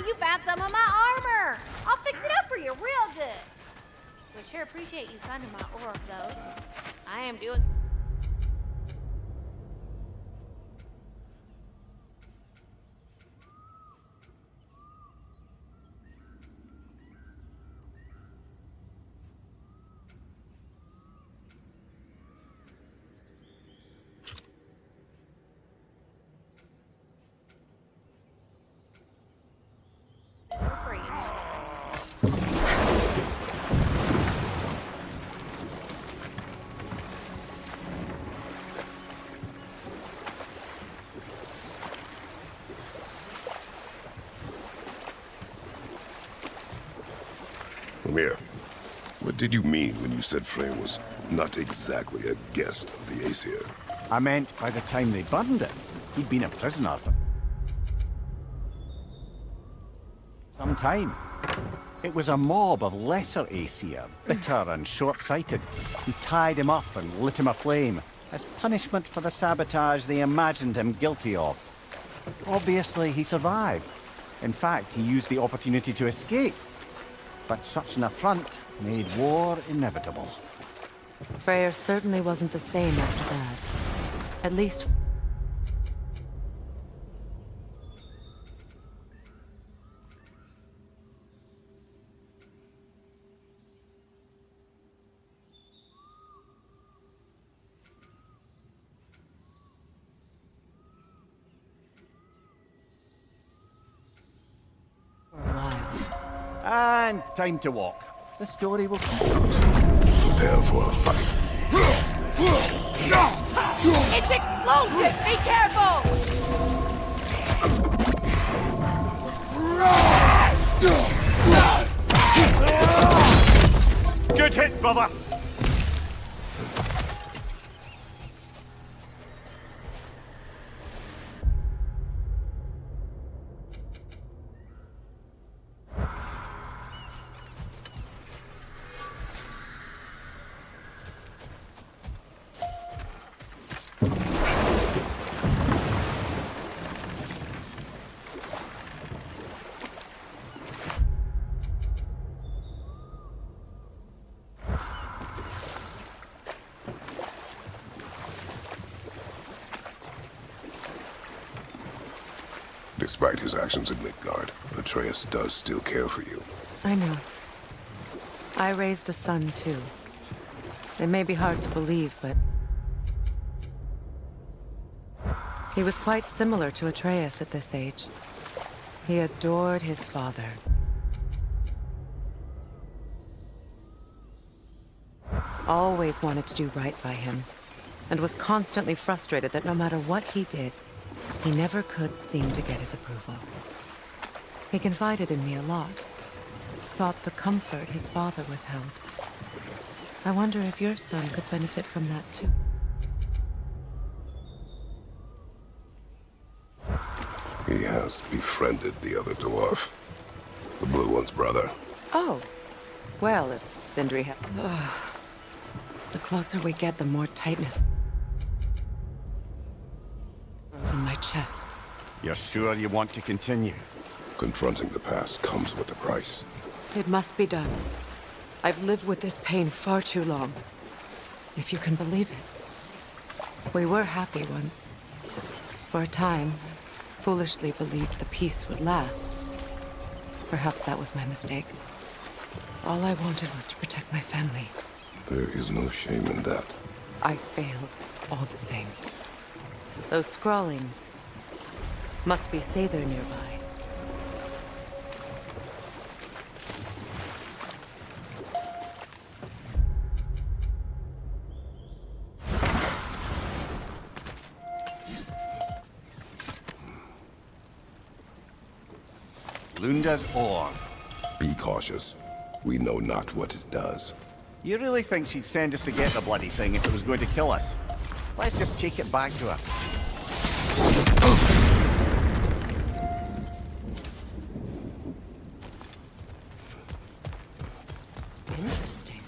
You found some of my armor. I'll fix it up for you real good. We sure appreciate you finding my orb, though. I am doing... Amir, what did you mean when you said Frey was not exactly a guest of the Aesir? I meant by the time they burned it, he'd been a prisoner for some time. It was a mob of lesser Aesir, bitter and short-sighted, who tied him up and lit him aflame as punishment for the sabotage they imagined him guilty of. Obviously, he survived. In fact, he used the opportunity to escape. But such an affront made war inevitable. Freyr certainly wasn't the same after that. At least... for a while. And time to walk. The story will come. Prepare for a fight. It's explosive! Be careful! Good hit, brother! Despite his actions in Midgard, Atreus does still care for you. I know. I raised a son, too. It may be hard to believe, but... he was quite similar to Atreus at this age. He adored his father. Always wanted to do right by him, and was constantly frustrated that no matter what he did, he never could seem to get his approval. He confided in me a lot, sought the comfort his father withheld. I wonder if your son could benefit from that too. He has befriended the other dwarf. The blue one's brother. Oh, well, if Sindri had... The closer we get, the more tightness grows in my chest. You're sure you want to continue? Confronting the past comes with a price. It must be done. I've lived with this pain far too long. If you can believe it. We were happy once. For a time, foolishly believed the peace would last. Perhaps that was my mistake. All I wanted was to protect my family. There is no shame in that. I failed, all the same. Those scrawlings must be Sather nearby. Lunda's ore. Be cautious. We know not what it does. You really think she'd send us to get the bloody thing if it was going to kill us? Let's just take it back to her. Interesting.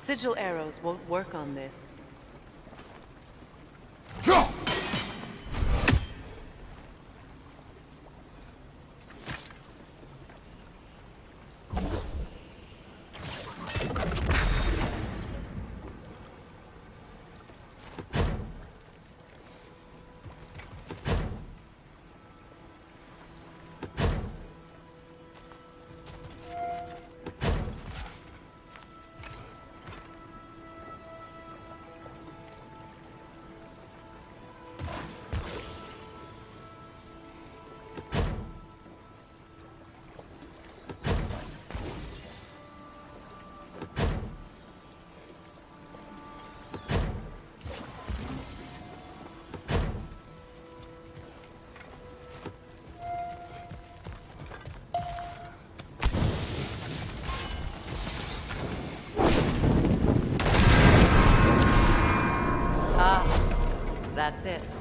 Sigil arrows won't work on this. That's it.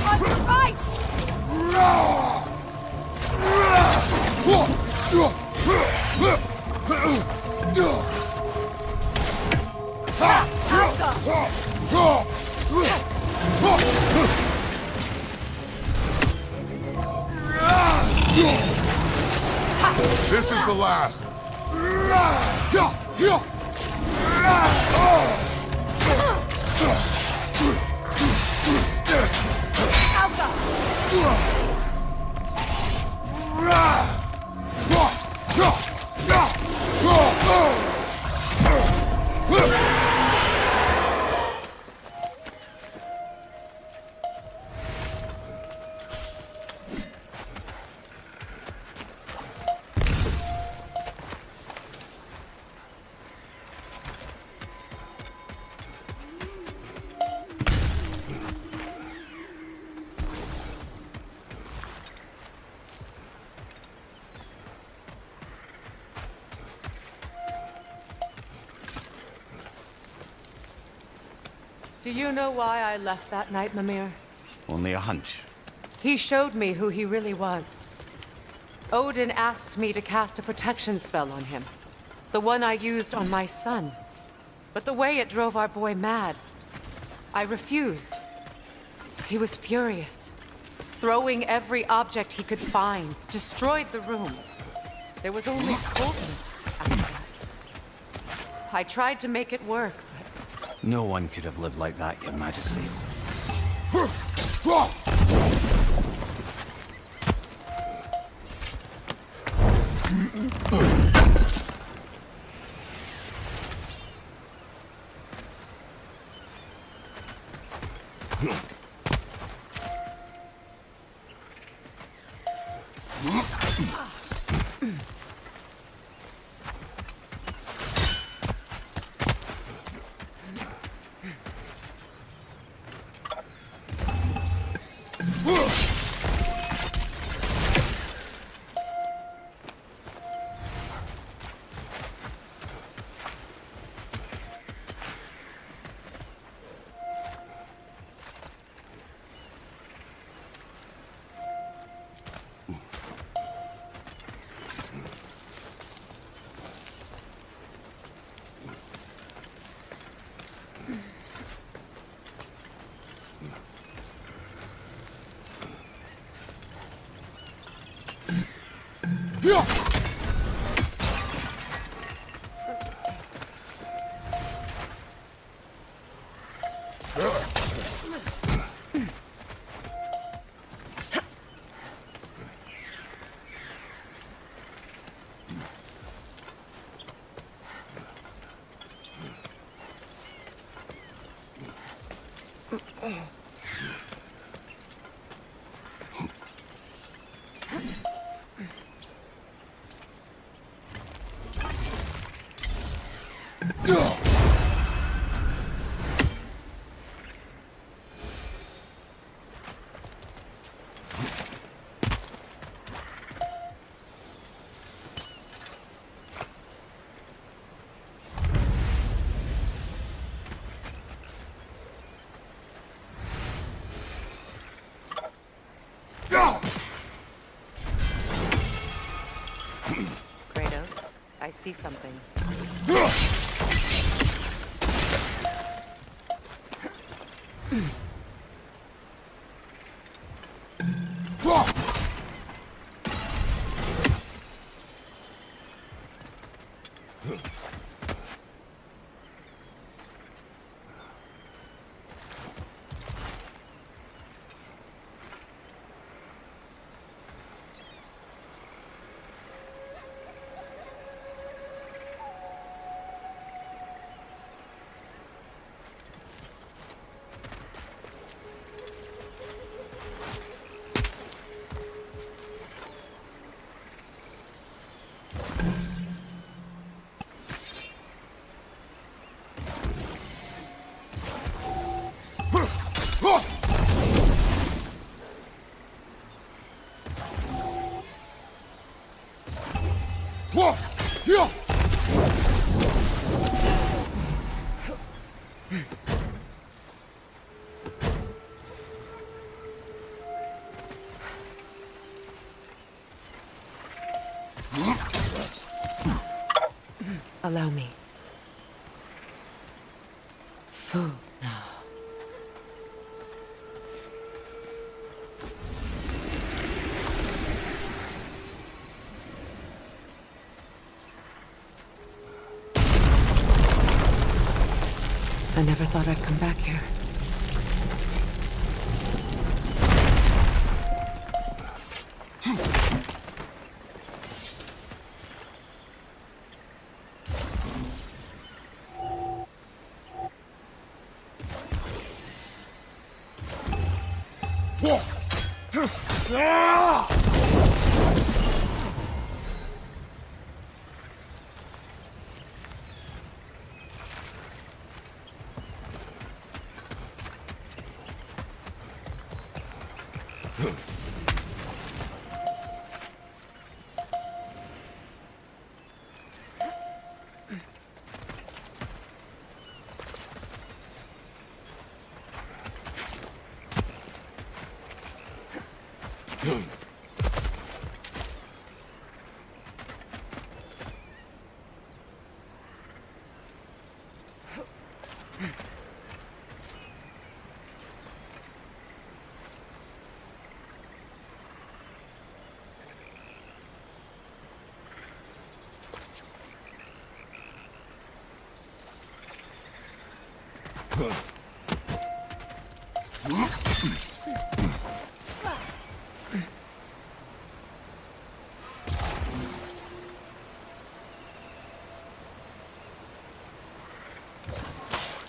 On your right! This is the last. Do you know why I left that night, Mimir? Only a hunch. He showed me who he really was. Odin asked me to cast a protection spell on him. The one I used on my son. But the way it drove our boy mad, I refused. He was furious, throwing every object he could find, destroyed the room. There was only coldness after that. I tried to make it work, but No one could have lived like that, Your Majesty. Kratos, I see something. Allow me. Food now. I never thought I'd come back here.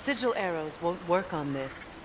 Sigil arrows won't work on this.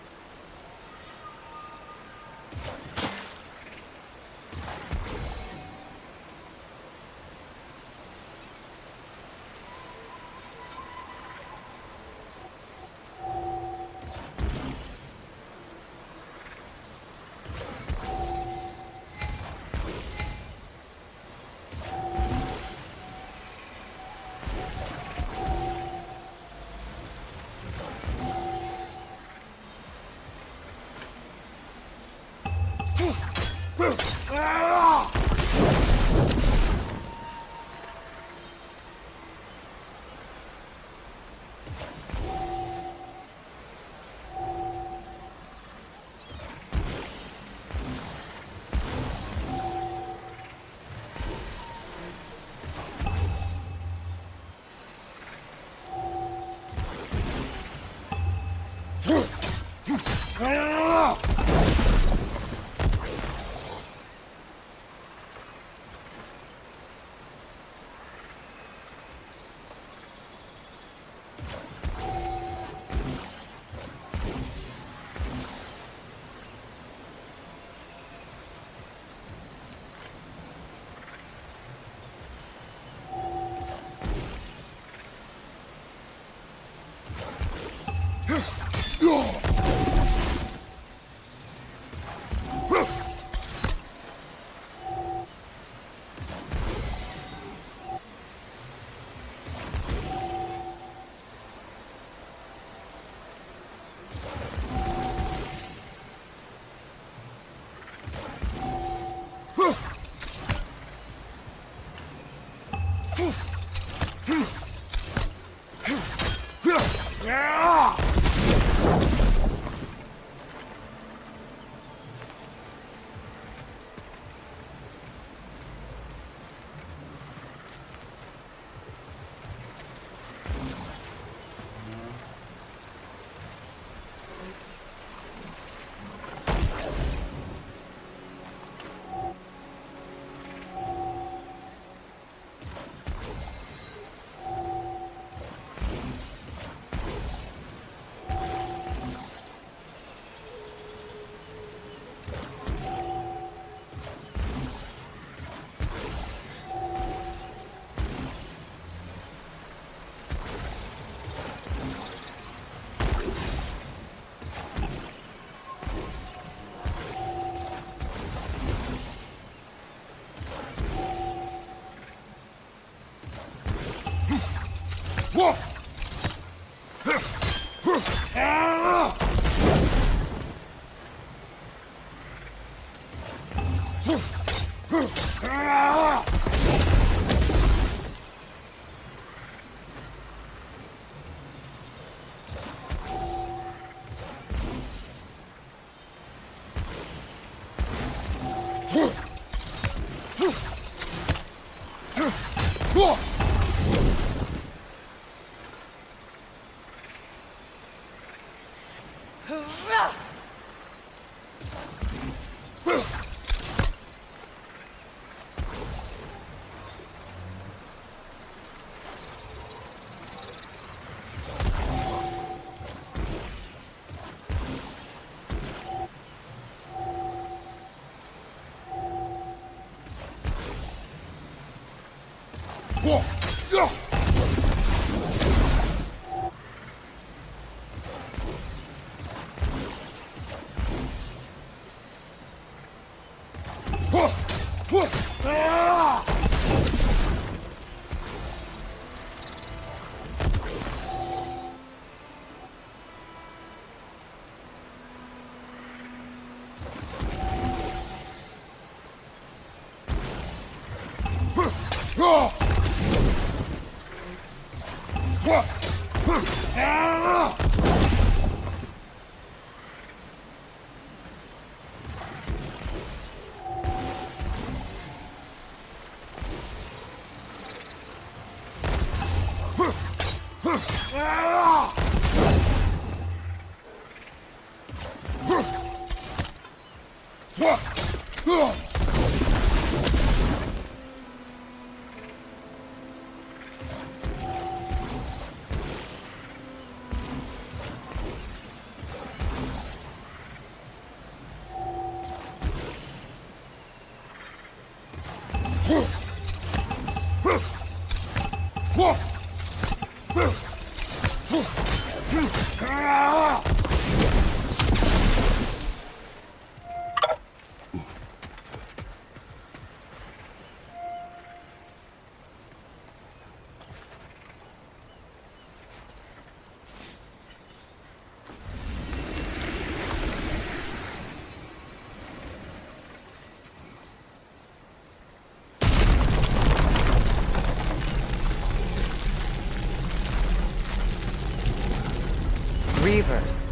Reavers,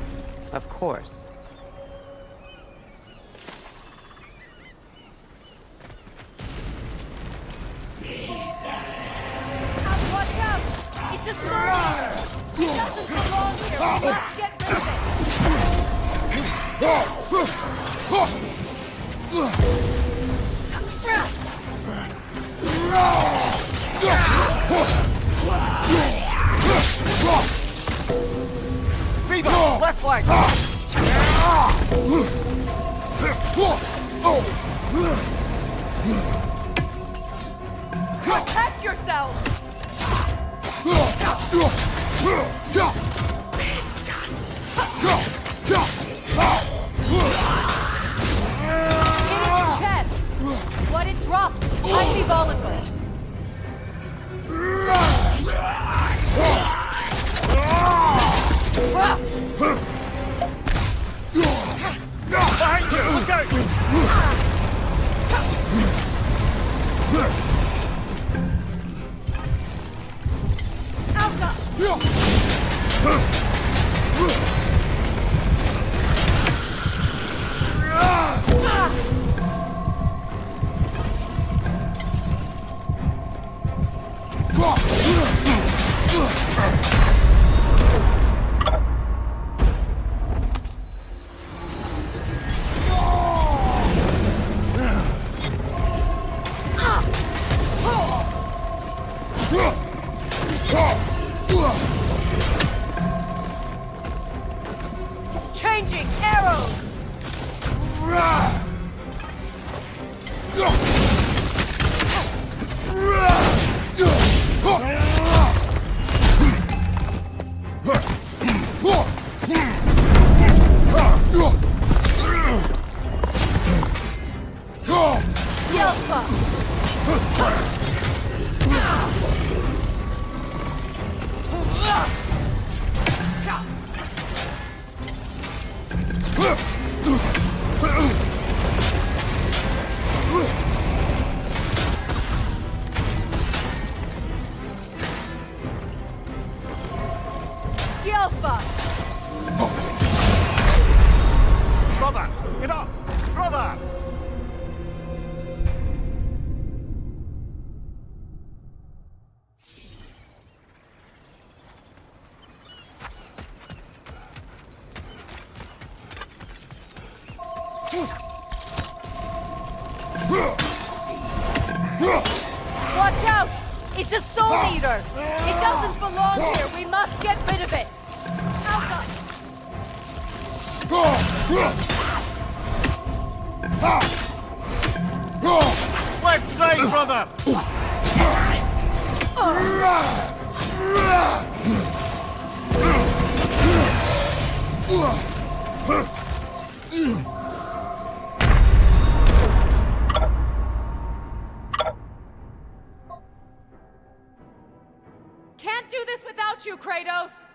of course. Watch out! It just surged! It doesn't belong here! We must get rid of it! Viva! Left flank! Protect yourself! Chest. What it drops is highly volatile. Behind you! Look out! Changing arrows! Brother! Get up! Brother! Watch out! It's a soul eater! It doesn't belong here! We must get rid of it! Alpha! Left side, brother! Can't do this without you, Kratos!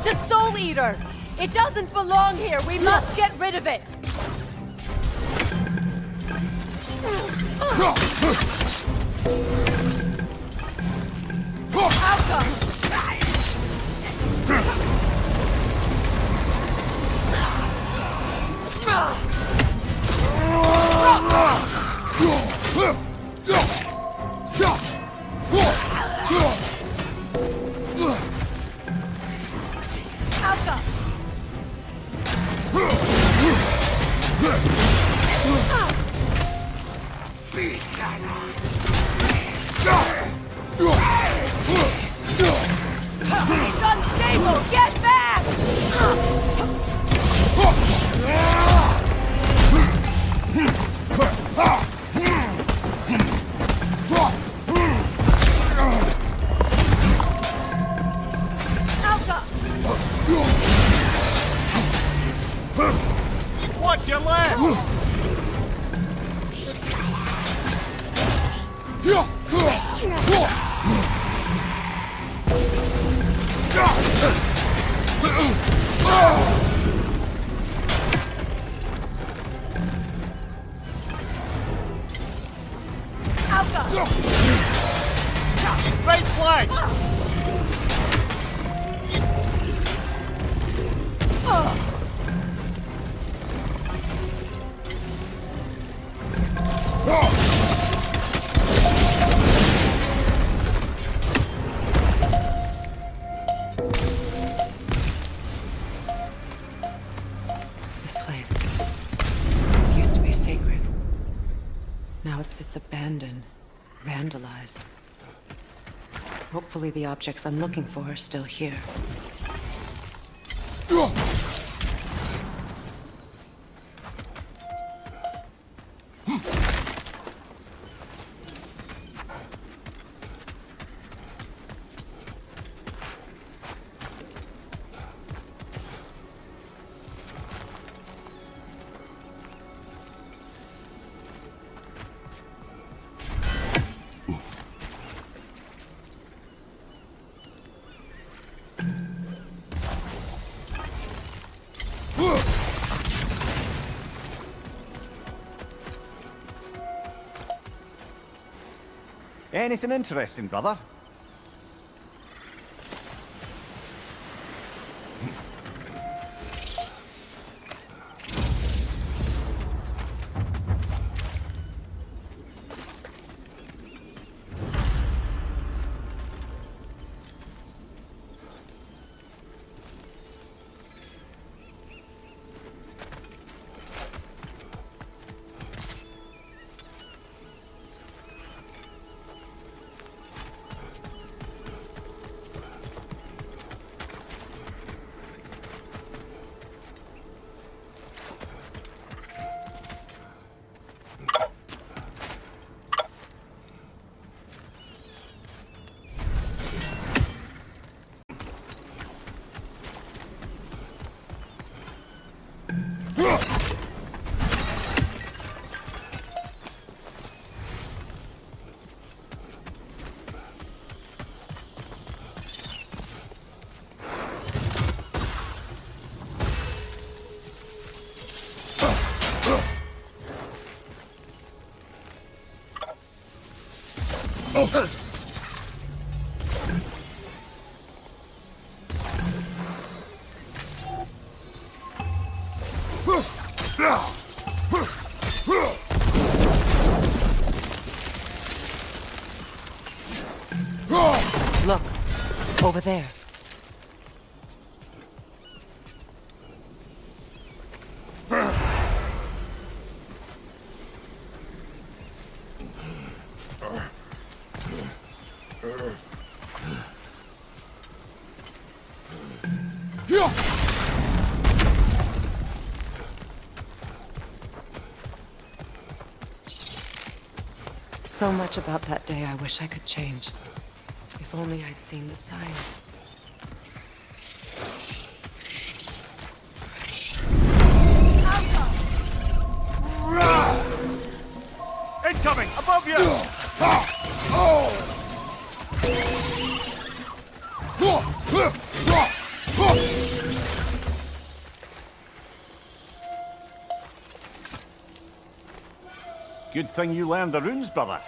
It's a soul eater! It doesn't belong here! We must get rid of it! It's unstable! Get back! Alka! Watch your left! Right flank! This place. It used to be sacred. Now it sits abandoned, vandalized. Hopefully the objects I'm looking for are still here. Anything interesting, brother? Look, over there. So much about that day I wish I could change. If only I'd seen the signs. Incoming! Above you! Good thing you learned the runes, brother.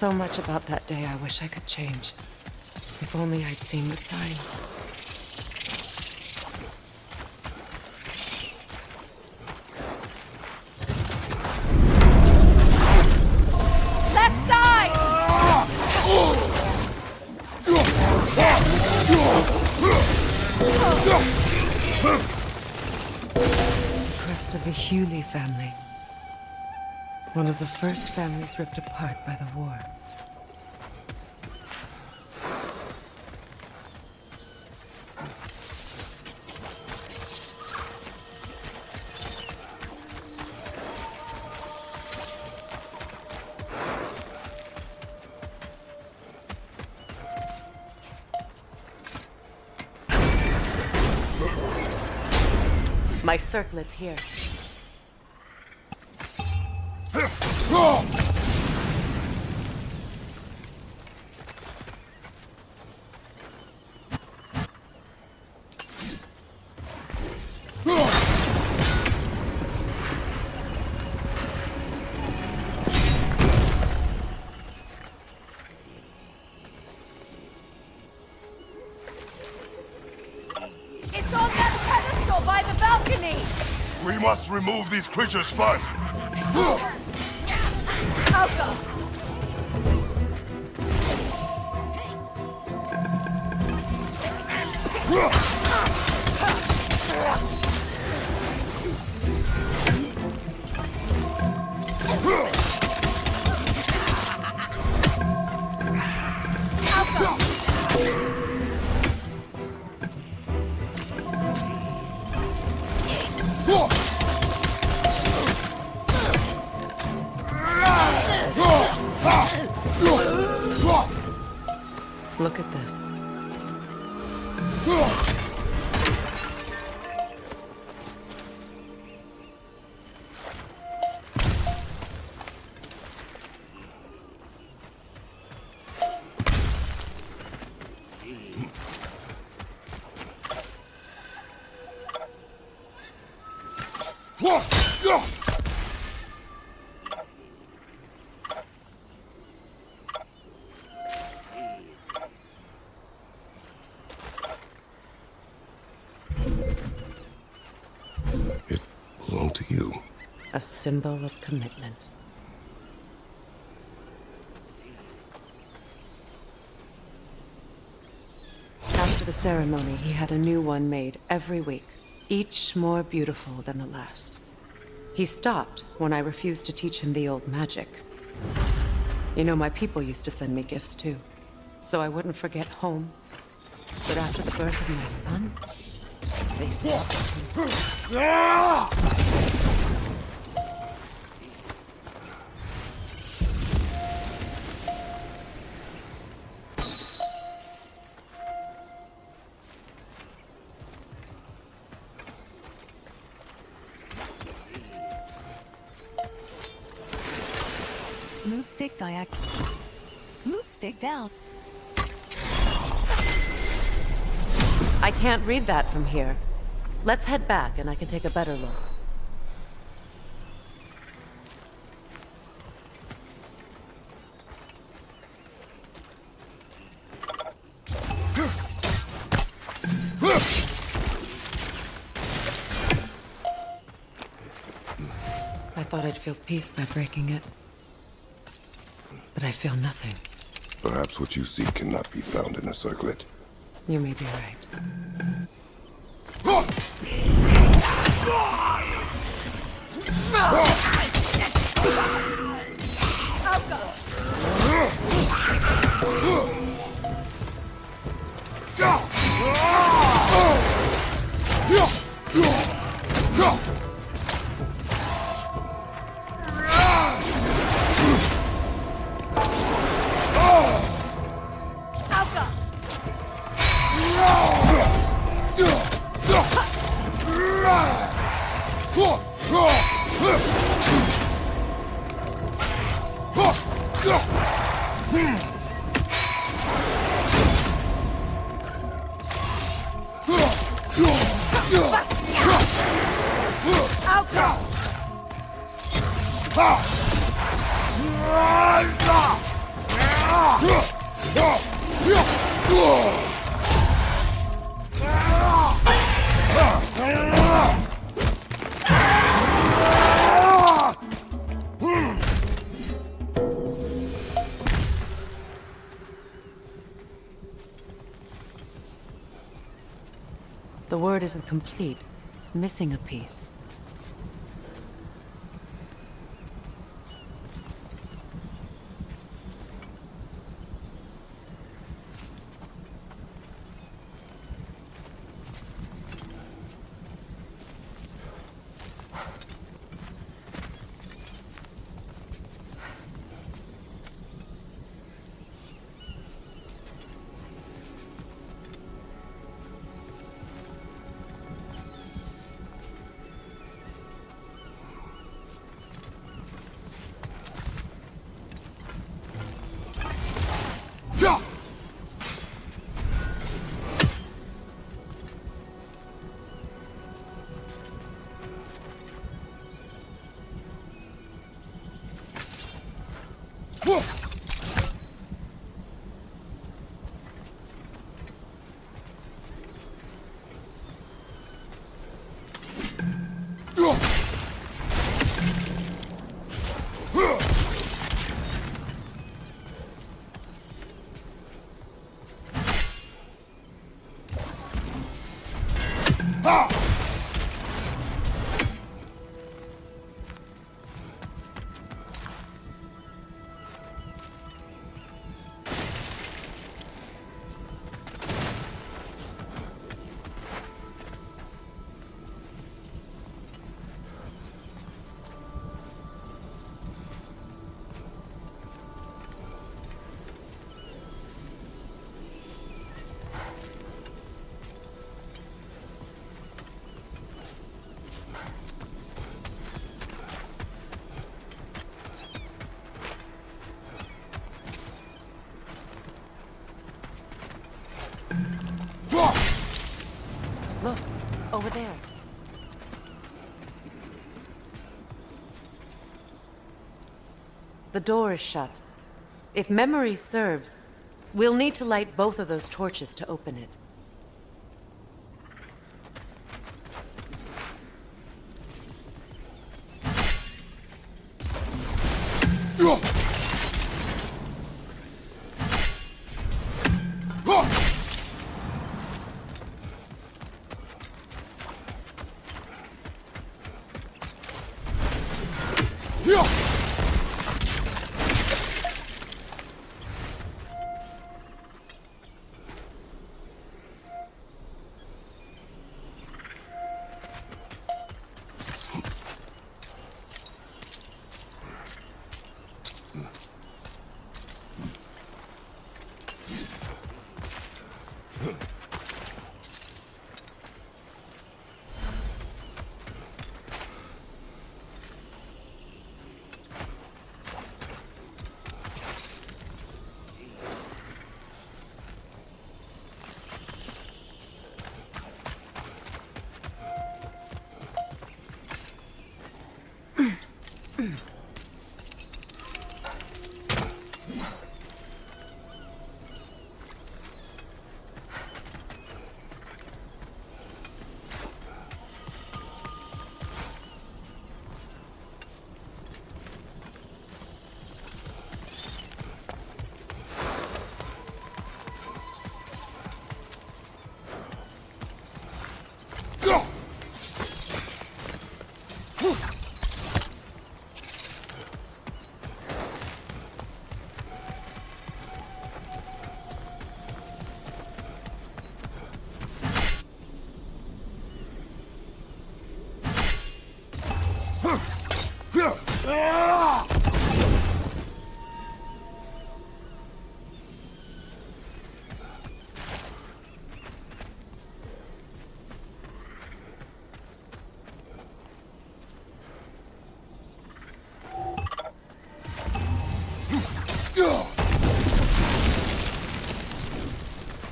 So much about that day I wish I could change. If only I'd seen the signs. Left side! The crest of the Hewley family. One of the first families ripped apart by the war. My circlet's here. It's on that pedestal by the balcony! We must remove these creatures first. I'll go. Look at this. It belonged to you. A symbol of commitment. After the ceremony, he had a new one made every week, each more beautiful than the last. He stopped when I refused to teach him the old magic. You know, my people used to send me gifts too, so I wouldn't forget home. But after the birth of my son, they Move stick diagonal. Move stick down. I can't read that from here. Let's head back and I can take a better look. I thought I'd feel peace by breaking it. but I feel nothing. Perhaps what you seek cannot be found in a circlet. You may be right. The word isn't complete. It's missing a piece. Look, over there. The door is shut. If memory serves, we'll need to light both of those torches to open it.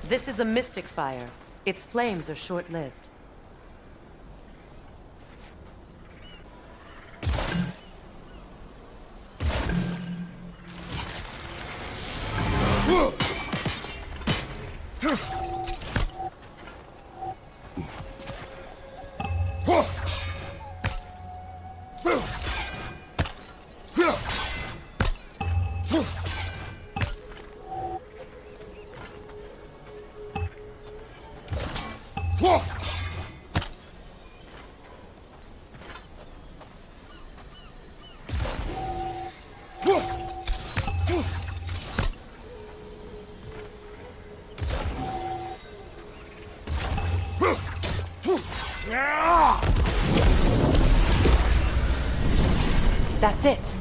This is a mystic fire. Its flames are short-lived. That's it.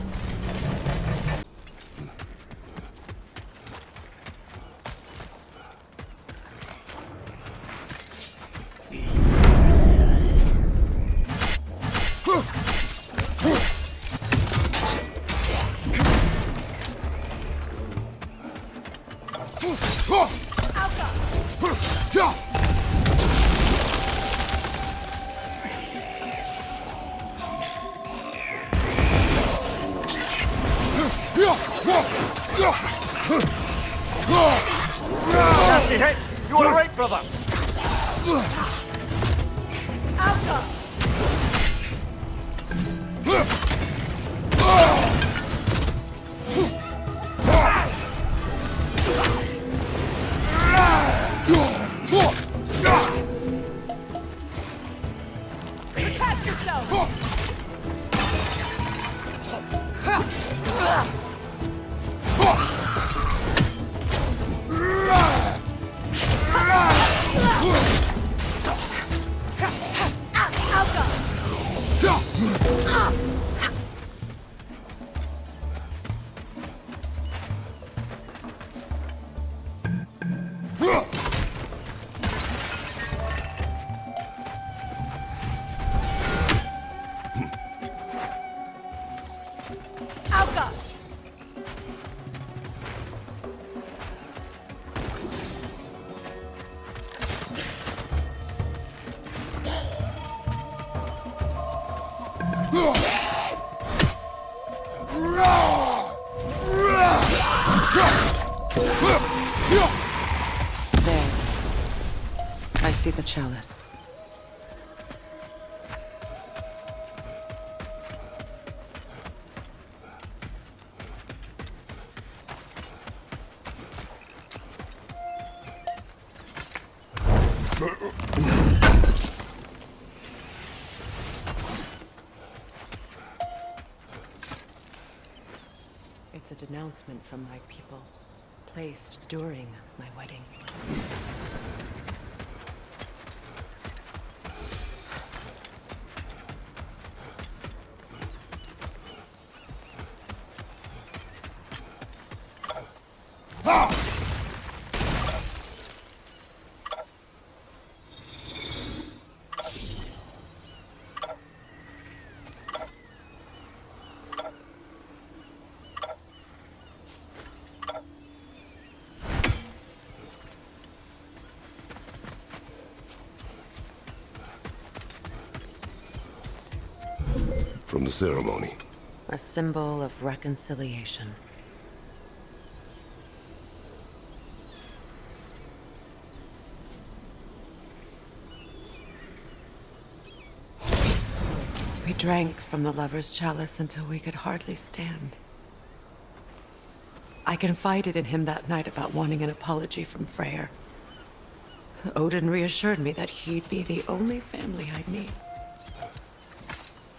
Nasty hit! You alright, brother? Protect yourself! There. I see the chalice. It's a denouncement from my people, placed during my wedding. From the ceremony. A symbol of reconciliation. We drank from the lover's chalice until we could hardly stand. I confided in him that night about wanting an apology from Freyr. Odin reassured me that he'd be the only family I'd need.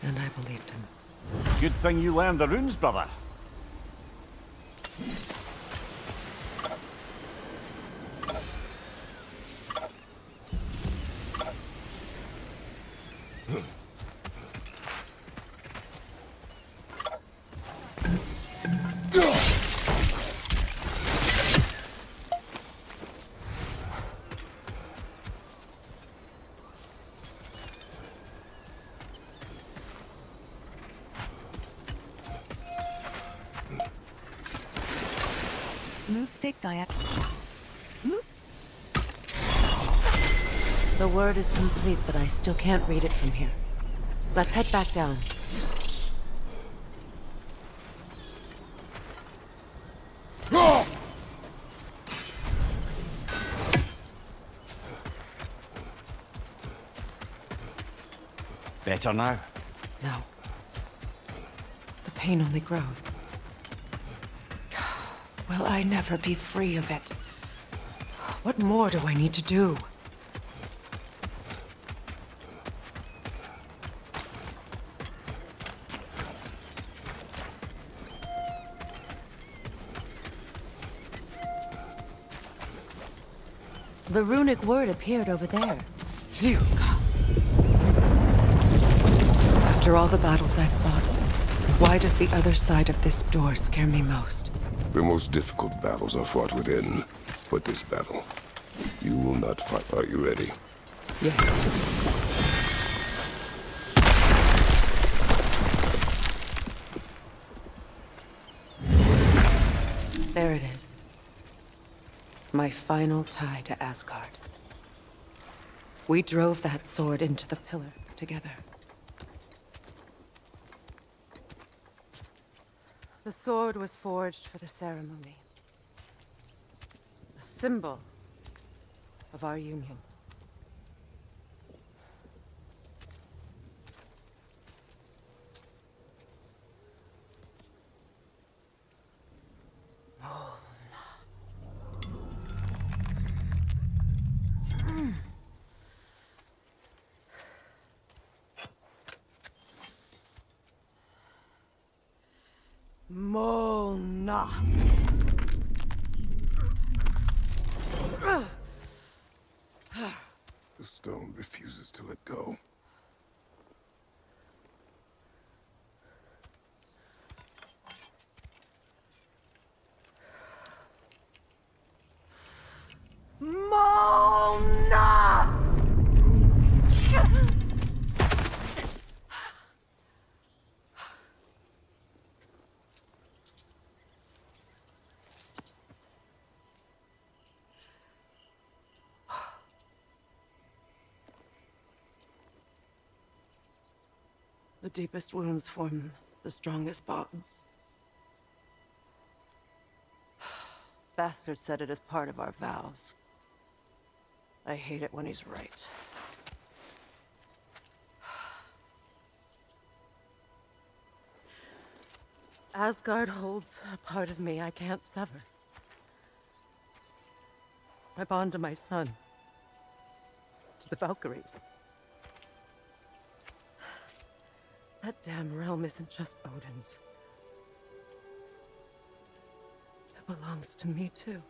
And I believed him. Good thing you learned the runes, brother. Move stick Move. The word is complete, but I still can't read it from here. Let's head back down. Better now? No. The pain only grows. Will I never be free of it? What more do I need to do? The runic word appeared over there. Phew. After all the battles I've fought, why does the other side of this door scare me most? The most difficult battles are fought within, but this battle, you will not fight. Are you ready? Yes. There it is. My final tie to Asgard. We drove that sword into the pillar together. The sword was forged for the ceremony. A symbol of our union. Mona. The stone refuses to let go. Mona! The deepest wounds form the strongest bonds. Bastard said it as part of our vows. I hate it when he's right. Asgard holds a part of me I can't sever. I bond to my son, to the Valkyries. That damn realm isn't just Odin's. It belongs to me, too.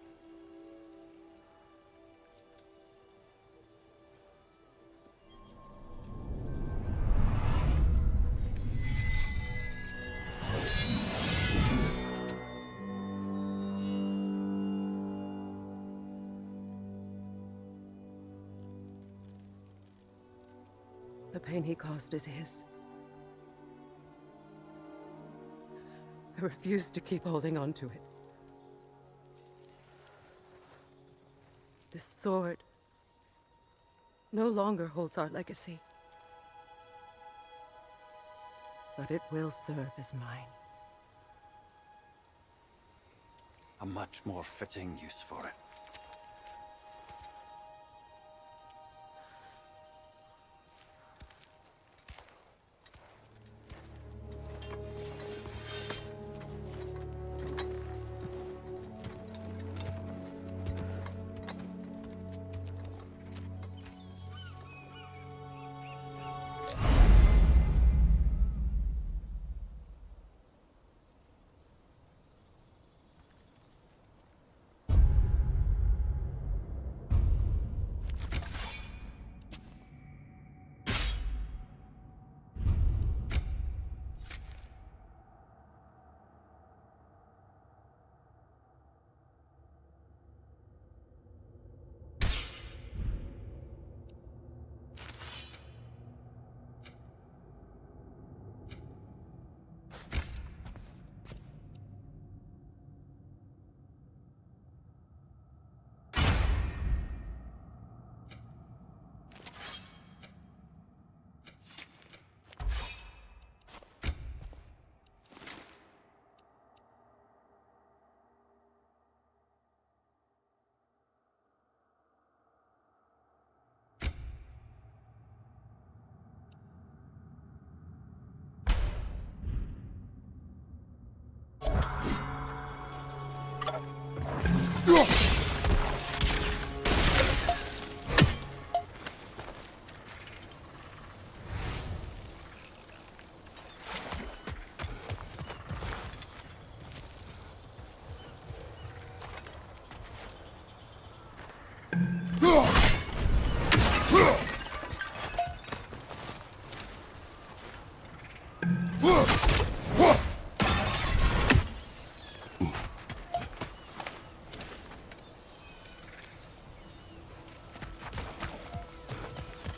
The pain he caused is his. I refuse to keep holding on to it. This sword no longer holds our legacy. But it will serve as mine. A much more fitting use for it.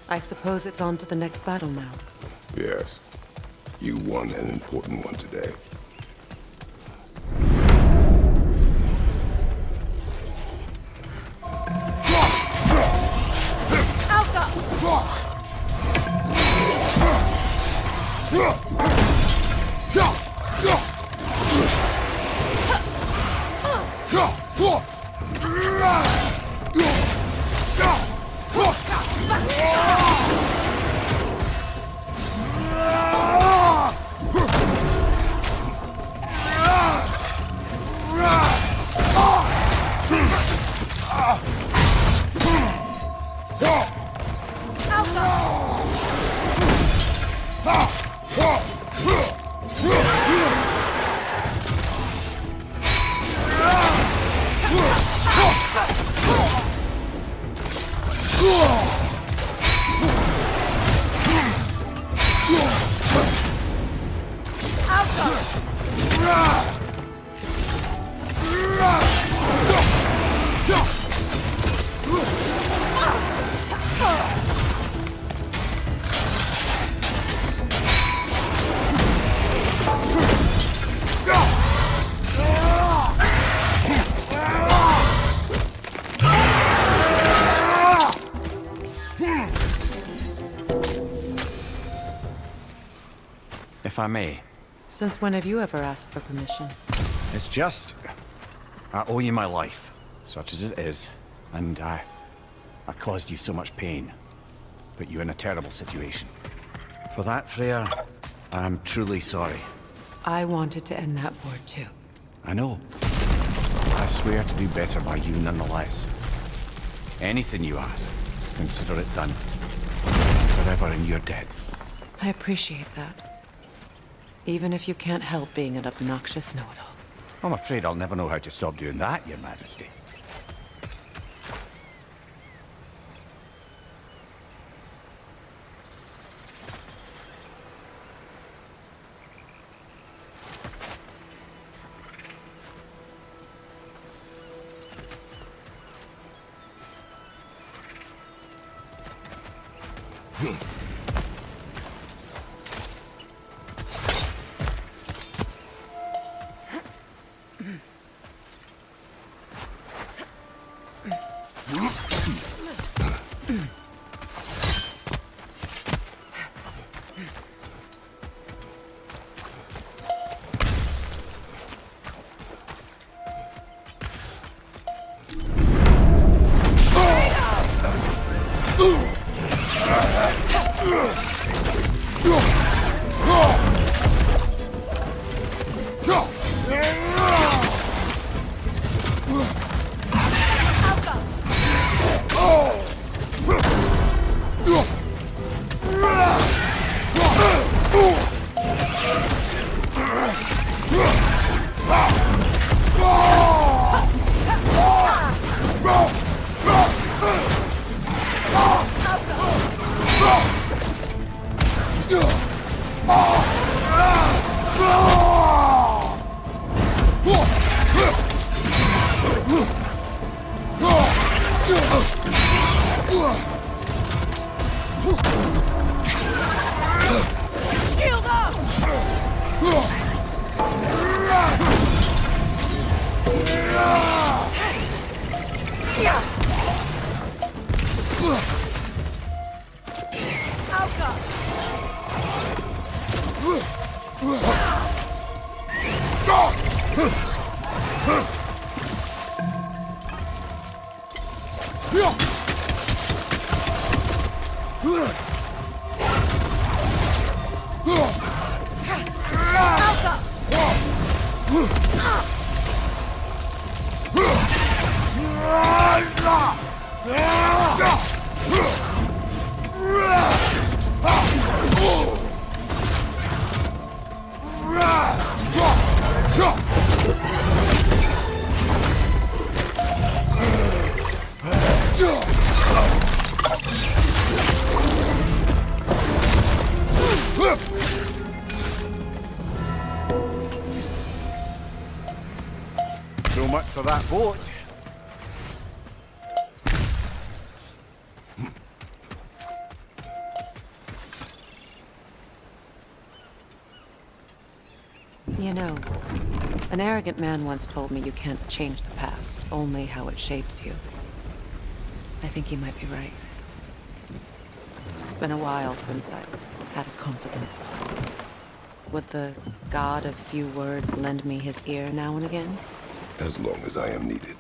I suppose it's on to the next battle now. Yes. You won an important one today. If I may. Since when have you ever asked for permission? It's just... I owe you my life, such as it is. And I caused you so much pain. Put you in a terrible situation. For that, Freya, I'm truly sorry. I wanted to end that war too. I know. I swear to do better by you nonetheless. Anything you ask, consider it done. Forever in your debt. I appreciate that. Even if you can't help being an obnoxious know-it-all. I'm afraid I'll never know how to stop doing that, Your Majesty. for that boat. You know, an arrogant man once told me you can't change the past, only how it shapes you. I think he might be right. It's been a while since I had a confidant. Would the god of few words lend me his ear now and again? As long as I am needed.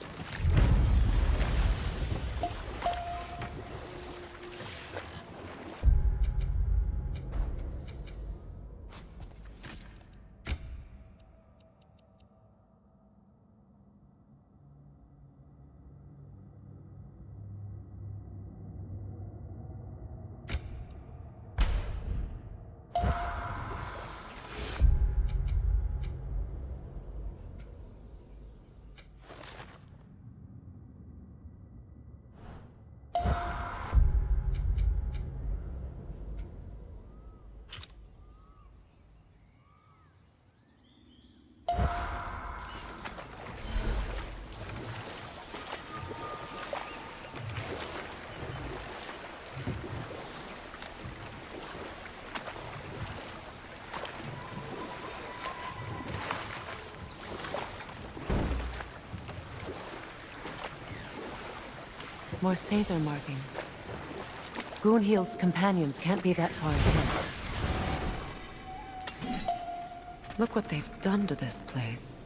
More Sather markings. Goonhield's companions can't be that far ahead. Look what they've done to this place.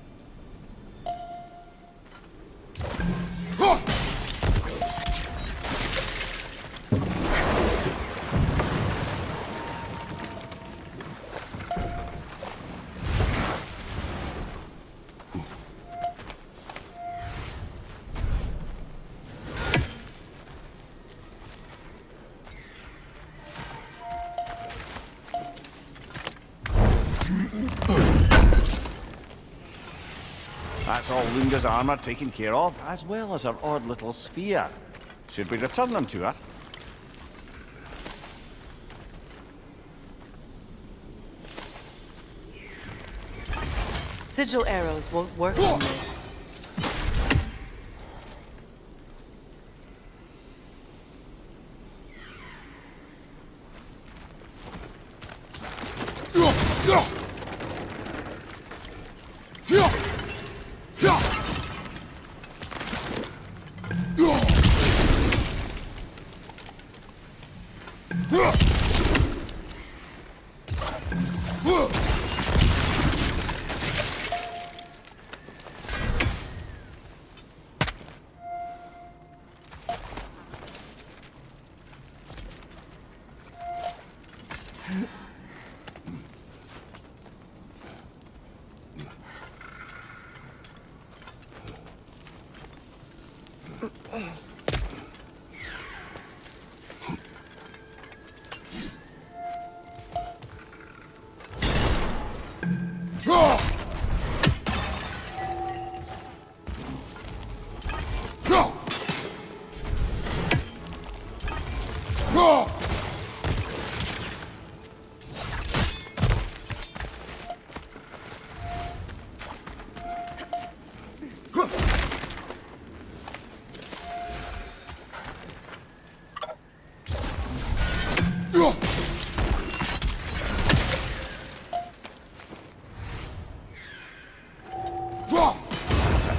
That's all Lunda's armor taken care of, as well as her odd little sphere. Should we return them to her? Sigil arrows won't work on this.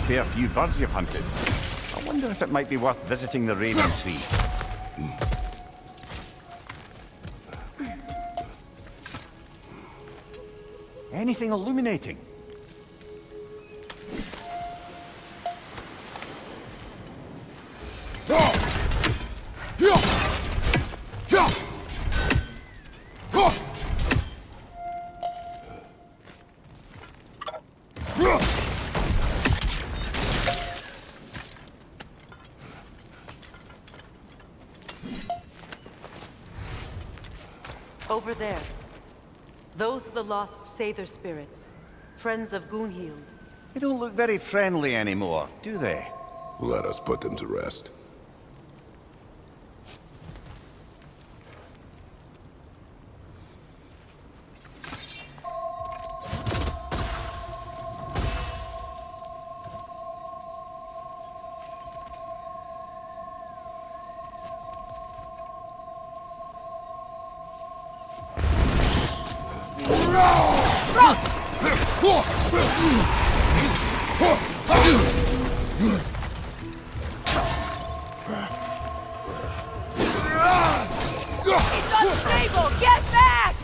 Fair few birds you've hunted. I wonder if it might be worth visiting the Raven Tree. Anything illuminating? Over there. Those are the lost Sather spirits, friends of Goonhield. They don't look very friendly anymore, do they? Let us put them to rest. It's unstable! Get back!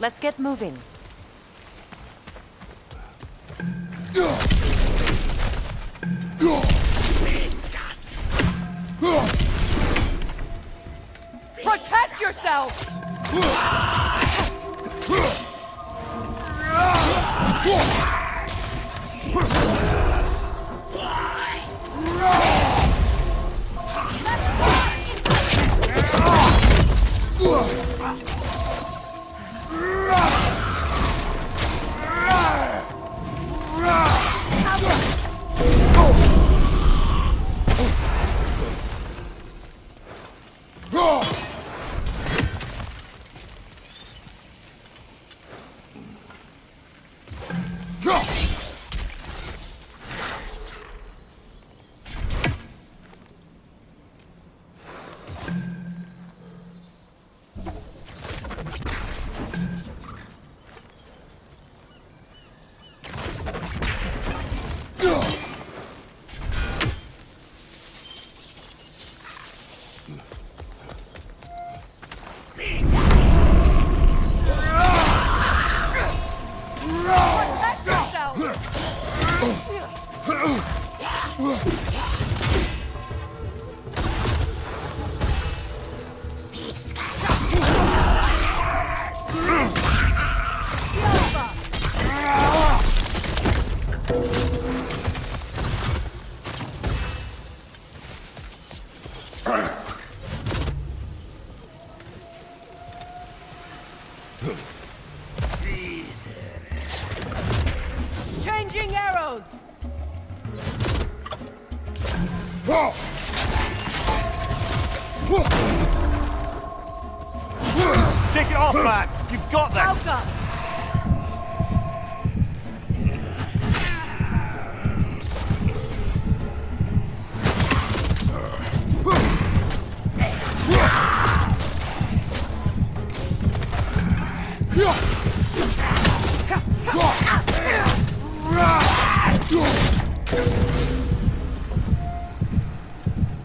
Let's get moving. Protect yourself! Protect yourself! Changing arrows! Take it off, man! You've got this! Welcome!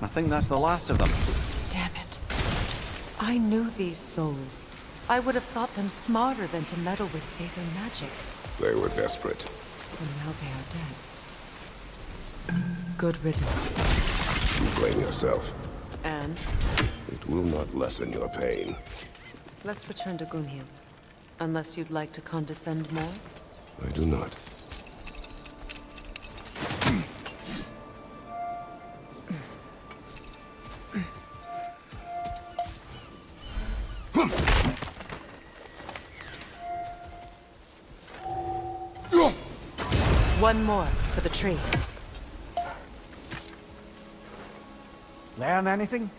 I think that's the last of them. Damn it. I knew these souls. I would have thought them smarter than to meddle with Saber magic. They were desperate. And now they are dead. Good riddance. You blame yourself. And It will not lessen your pain. let's return to Gunhild. Unless you'd like to condescend more? I do not. One more for the tree. Learn anything?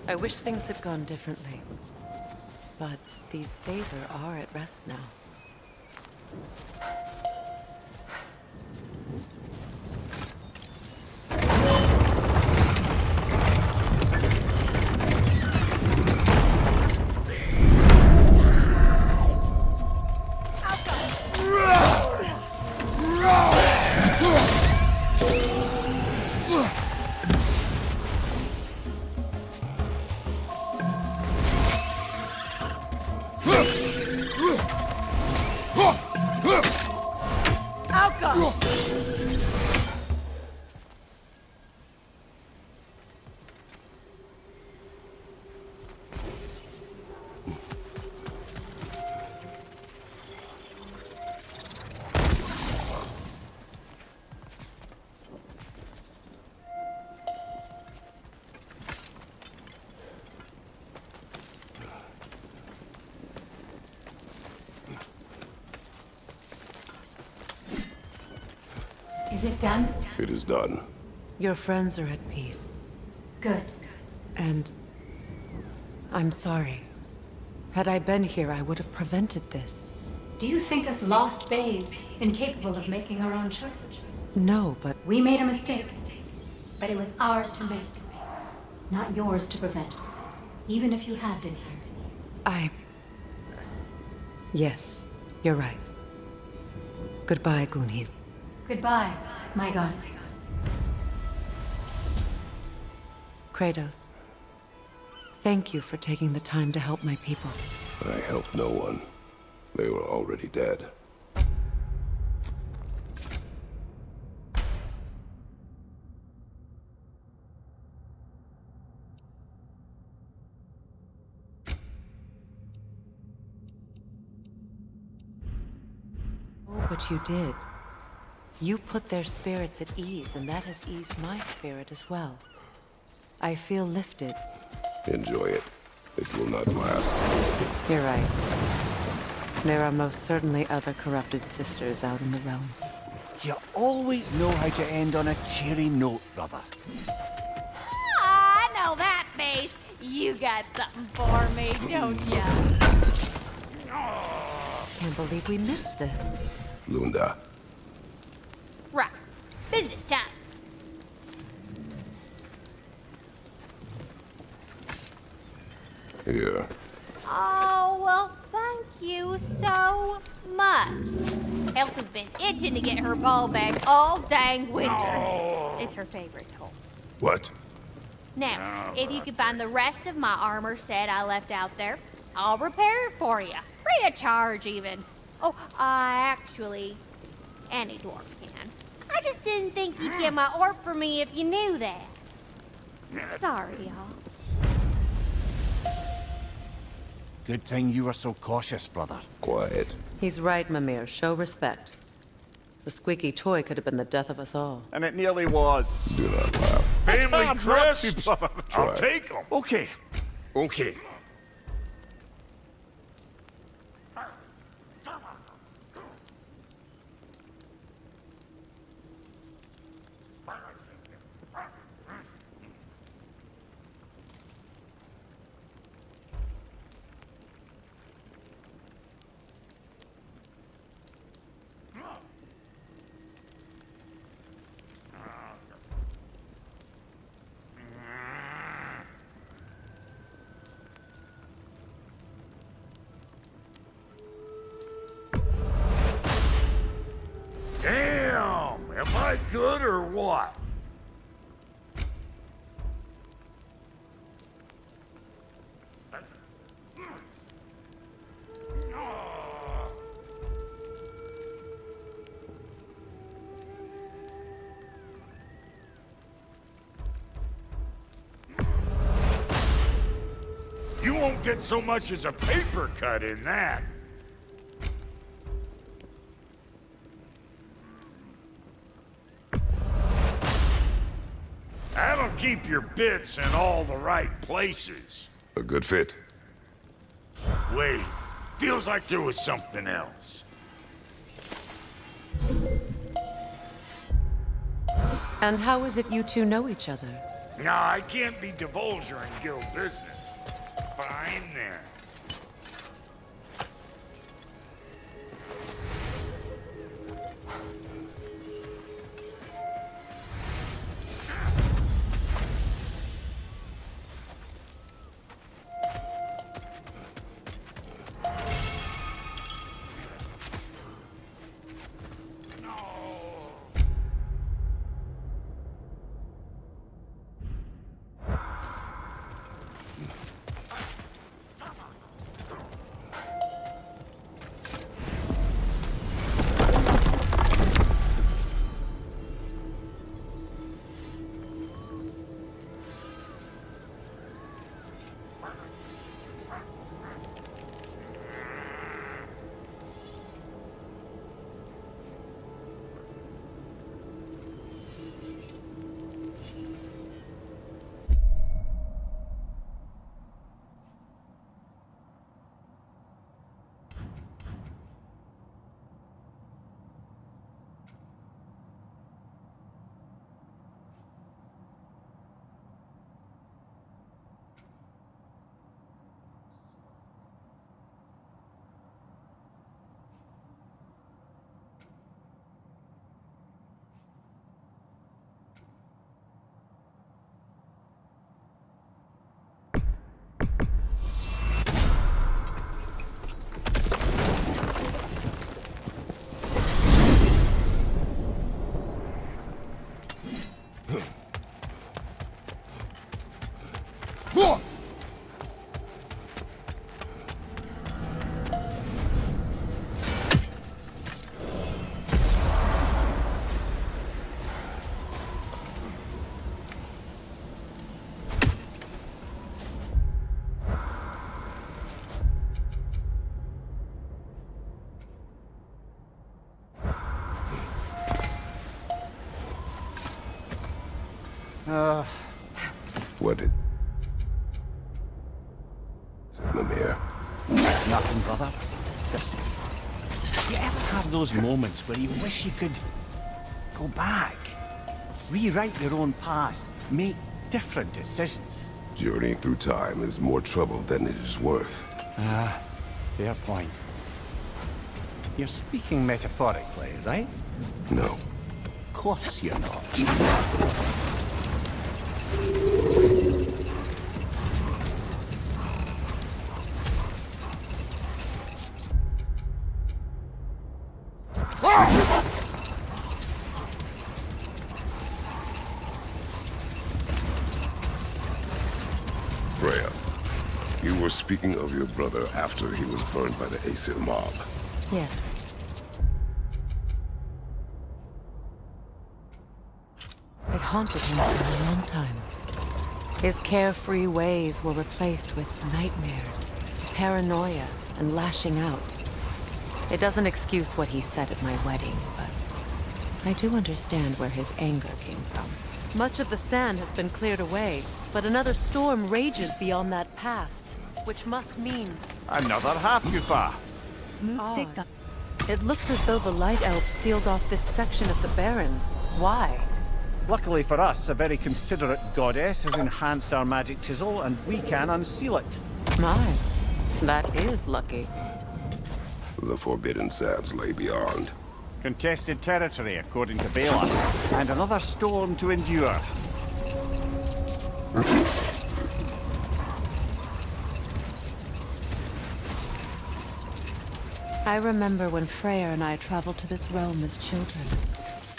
I wish things had gone differently. But these Saber are at rest now. Is it done? It is done. Your friends are at peace. Good. And I'm sorry. Had I been here, I would have prevented this. Do you think us lost babes, incapable of making our own choices? No, but We made a mistake, but it was ours to make, not yours to prevent, even if you had been here. Yes, you're right. Goodbye, Gunhild. Goodbye, my goddess. Kratos. Thank you for taking the time to help my people. I helped no one. They were already dead. Oh, but you did. You put their spirits at ease, and that has eased my spirit as well. I feel lifted. Enjoy it. It will not last. You're right. There are most certainly other corrupted sisters out in the realms. You always know how to end on a cheery note, brother. I know that face. You got something for me, don't ya? Can't believe we missed this. Lunda. Right. Business time. Here. Oh, well, thank you so much. Health has been itching to get her ball back all dang winter. It's her favorite hole. What? Now, if you could find the rest of my armor set I left out there, I'll repair it for you. Free of charge, even. Oh, actually, any dwarf can. I just didn't think you'd get my orb for me if you knew that. Sorry, y'all. Good thing you were so cautious, brother. Quiet. He's right, Mimir. Show respect. The squeaky toy could have been the death of us all. And it nearly was. Do not laugh. Family hard not to, crest. brother. I'll Try. take them. Okay. Okay. Damn! Am I good or what? You won't get so much as a paper cut in that. That'll keep your bits in all the right places. A good fit. Wait, feels like there was something else. And how is it you two know each other? Nah, I can't be divulging guild business. But I'm there. What is it, Mimir? It's nothing, brother. Just... You ever have those moments where you wish you could go back, rewrite your own past, make different decisions? Journeying through time is more trouble than it is worth. Fair point. You're speaking metaphorically, right? No. Of course you're not. Freya, you were speaking of your brother after he was burned by the Aesir mob. Yes. It haunted him for a long time. His carefree ways were replaced with nightmares, paranoia, and lashing out. It doesn't excuse what he said at my wedding, but I do understand where his anger came from. Much of the sand has been cleared away, but another storm rages beyond that pass, which must mean... Another half-goofer. Move Odd. stick down. It looks as though the Light Elves sealed off this section of the Barrens. Why? Luckily for us, a very considerate goddess has enhanced our magic chisel, and we can unseal it. My, that is lucky. The Forbidden Sands lay beyond. Contested territory, according to Bela, and another storm to endure. I remember when Freya and I traveled to this realm as children.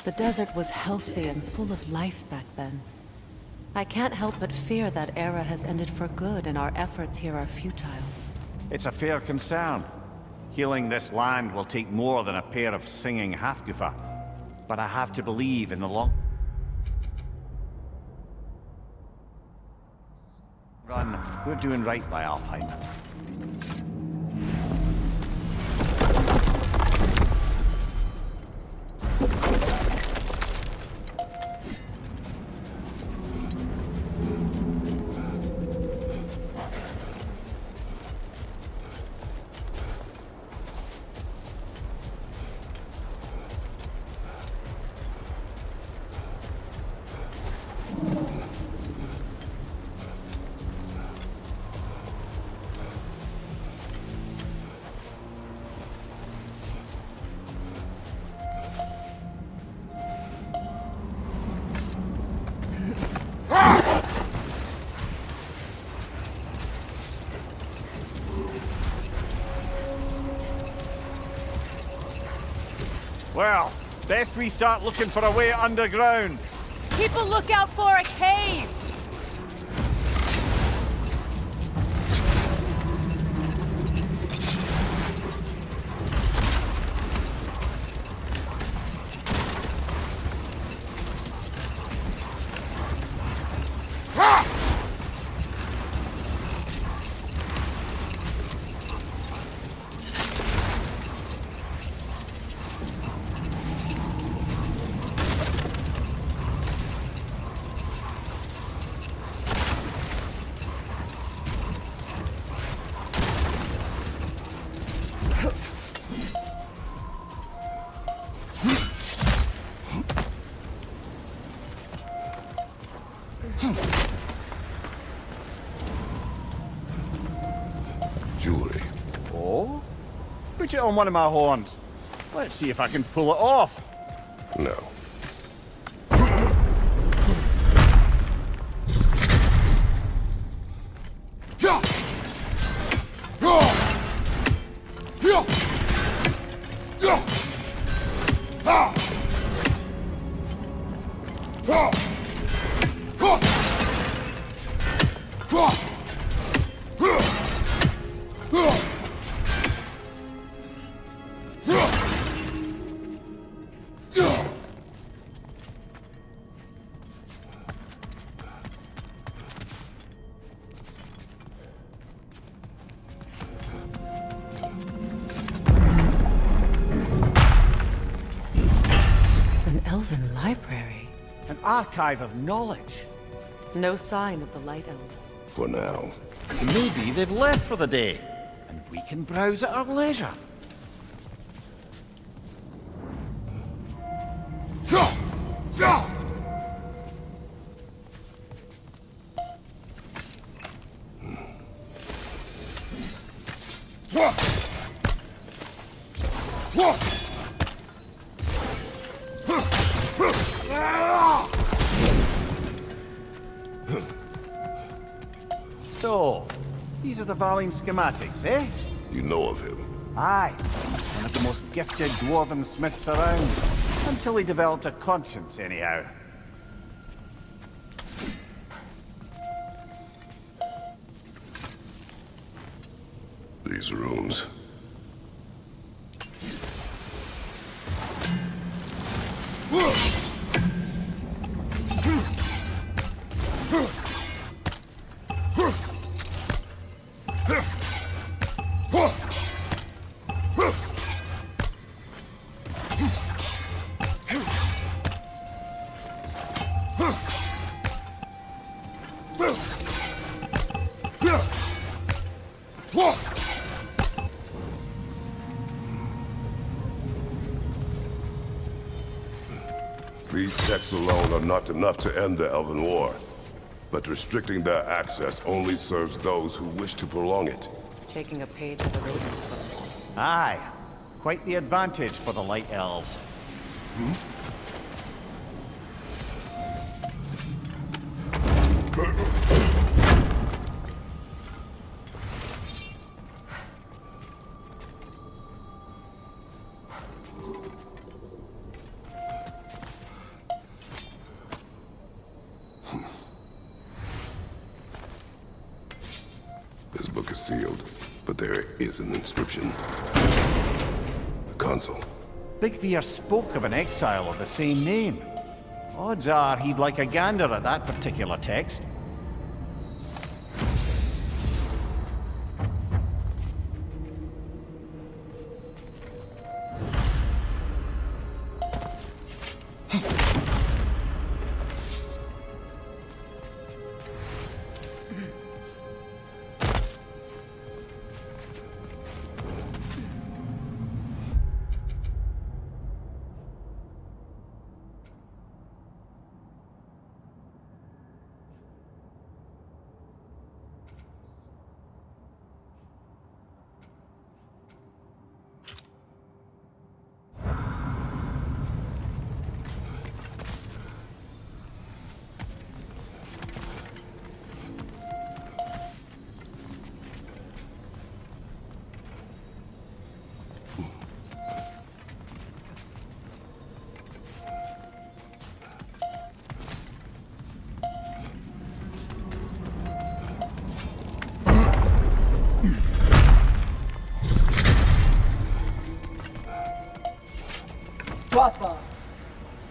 The desert was healthy and full of life back then. I can't help but fear that era has ended for good and our efforts here are futile. It's a fair concern. Healing this land will take more than a pair of singing half-goofer. But I have to believe in the long run, we're doing right by Alfheim. Well, best we start looking for a way underground. Keep a lookout for a cave! Jewelry. Oh? Put it on one of my horns. Let's see if I can pull it off. No. An elven library. An archive of knowledge. No sign of the Light Elves. For now. Maybe they've left for the day, and we can browse at our leisure. So, these are the Valine schematics, eh? You know of him. Aye, one of the most gifted dwarven smiths around. Until he developed a conscience, anyhow. These rooms. These texts alone are not enough to end the Elven War, but restricting their access only serves those who wish to prolong it. Taking a page of the Raven's book. Aye, quite the advantage for the Light Elves. This book is sealed, but there is an inscription. The console. Big Veer spoke of an exile of the same name. Odds are he'd like a gander at that particular text.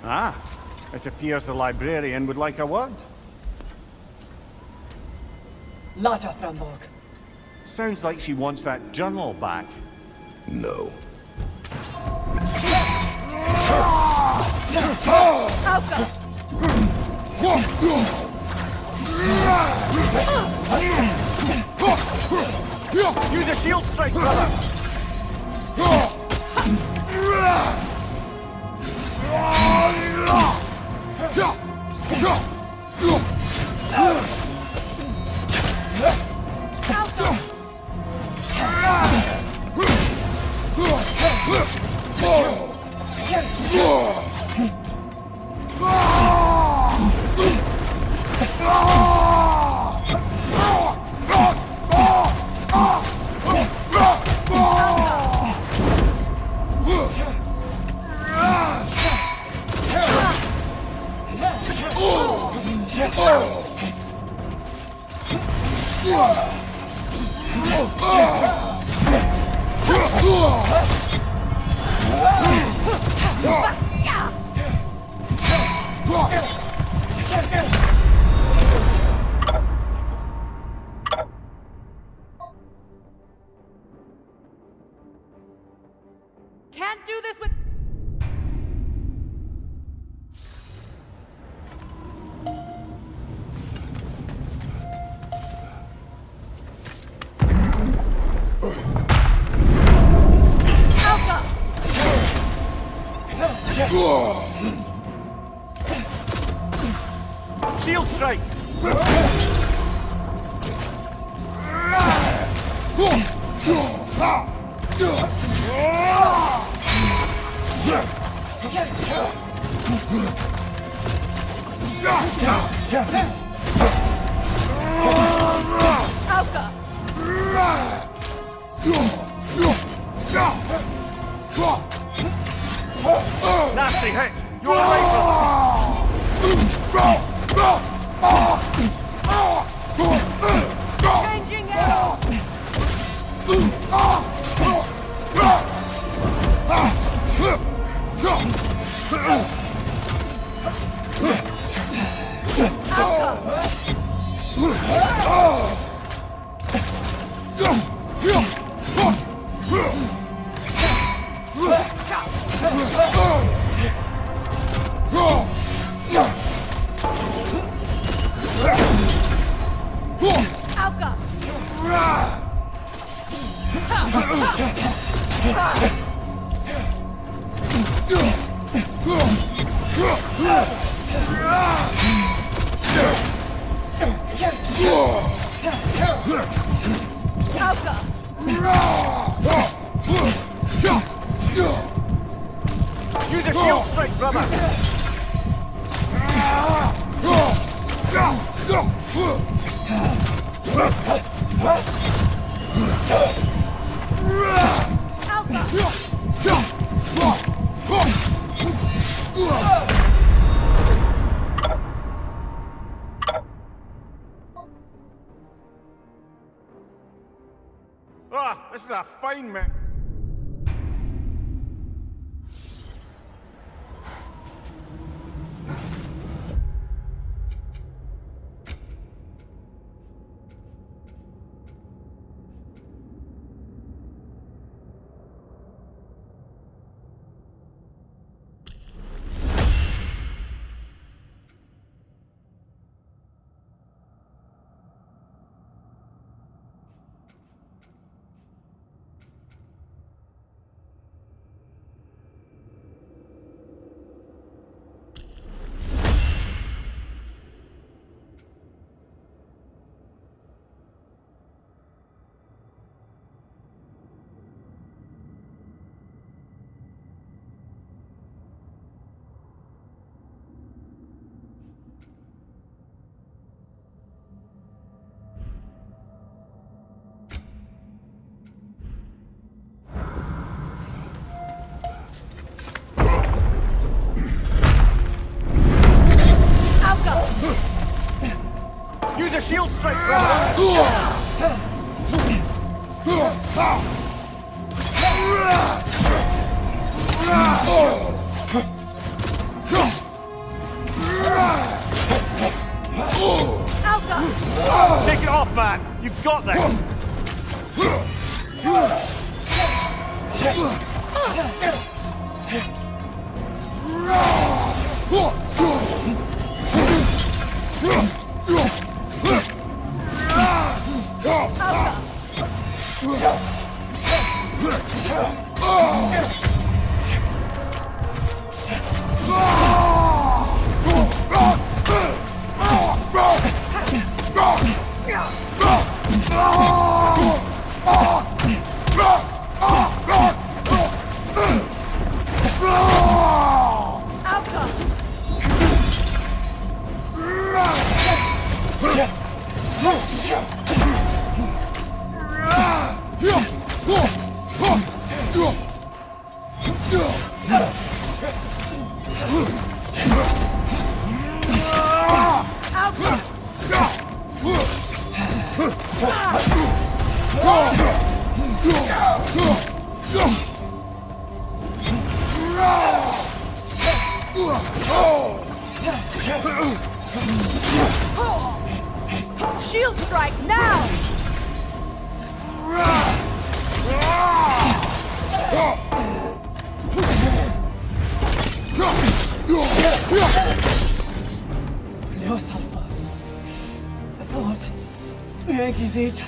Ah, it appears the librarian would like a word. Lata Framborg. Sounds like she wants that journal back. No. Use a shield strike, brother! Shield strike! Nasty hit! You're right. Changing out! Use a shield strike, brother! Ah, this is a fine man. Use a shield strike, brother! Take it off, man! You've got this! Shield strike now! No sulfur. I thought Vita.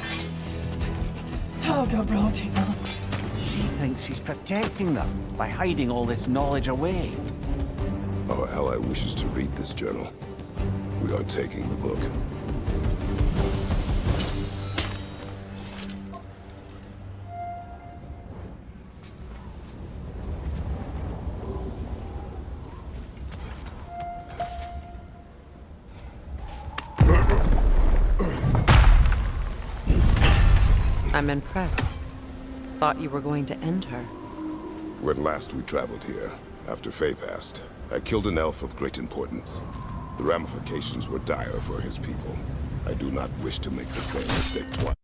Helga brought him up. She thinks she's protecting them by hiding all this knowledge away. Our ally wishes to read this journal. We are taking the book. I'm impressed. Thought you were going to end her. When last we traveled here, after Faye passed, I killed an elf of great importance. The ramifications were dire for his people. I do not wish to make the same mistake twice.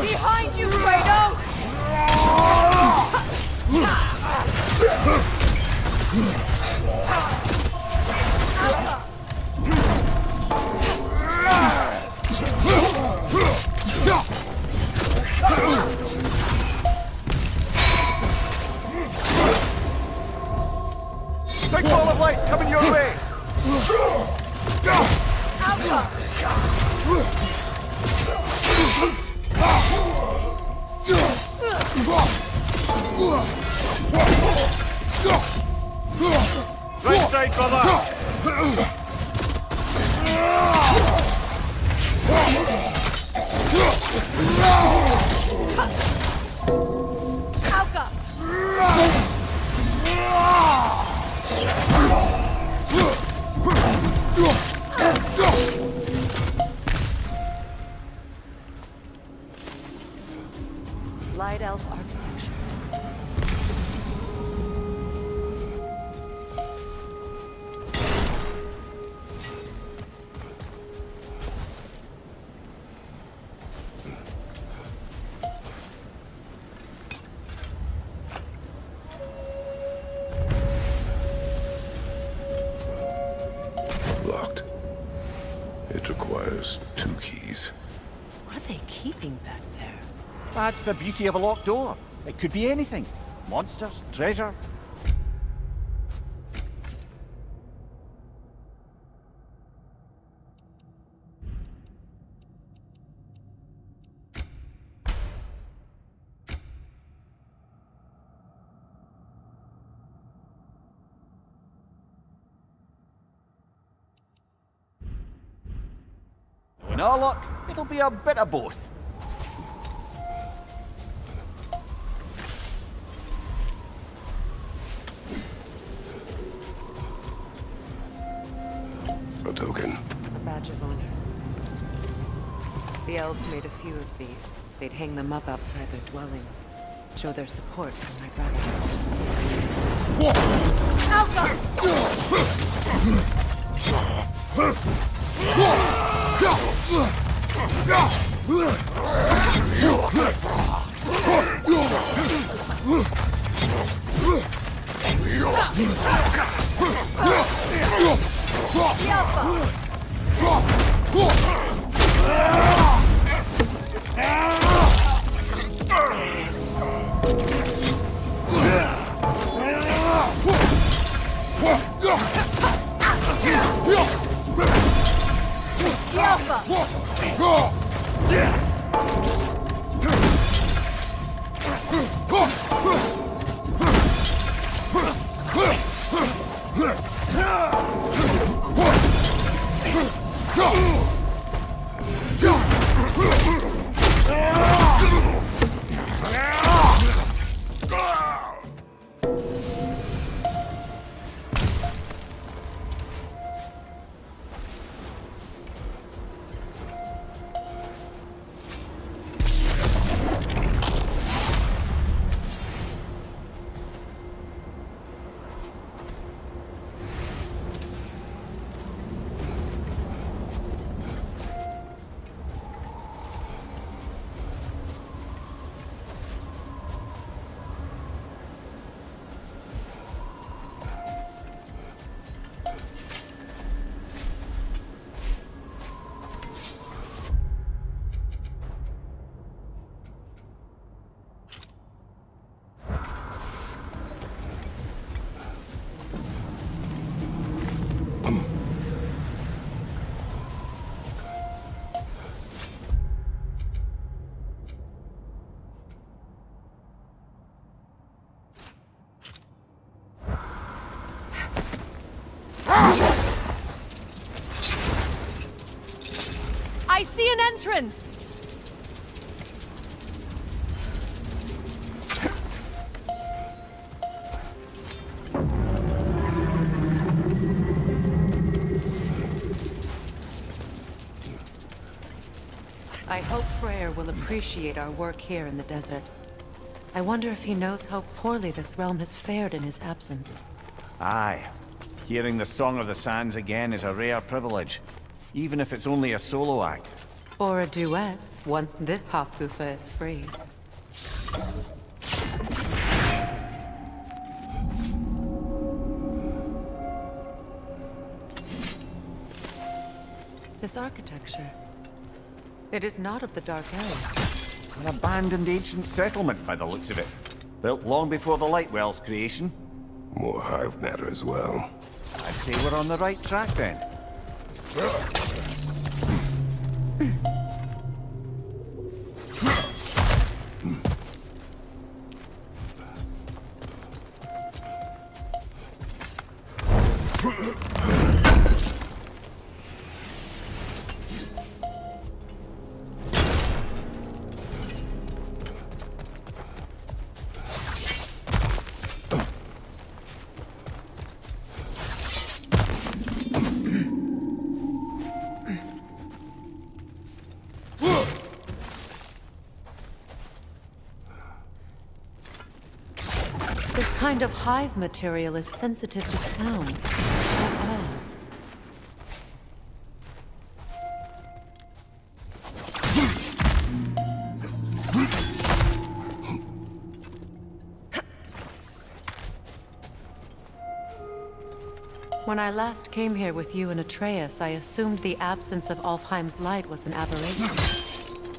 Behind you, Fredo! Big ball of light coming your way! Right side, brother! Light elf architecture. Locked. It requires 2 keys. What are they keeping back there? That's the beauty of a locked door. It could be anything. Monsters, treasure. In our luck, it'll be a bit of both. A token. A badge of honor. The elves made a few of these. They'd hang them up outside their dwellings. Show their support for my brother. I see an entrance! I hope Freyr will appreciate our work here in the desert. I wonder if he knows how poorly this realm has fared in his absence. Aye. Hearing the Song of the Sands again is a rare privilege, even if it's only a solo act. Or a duet, once this Hofgufa is free. This architecture. It is not of the Dark Ages. An abandoned ancient settlement by the looks of it. Built long before the Lightwell's creation. More hive matter as well. I'd say we're on the right track then. This kind of hive material is sensitive to sound. How odd. When I last came here with you and Atreus, I assumed the absence of Alfheim's light was an aberration.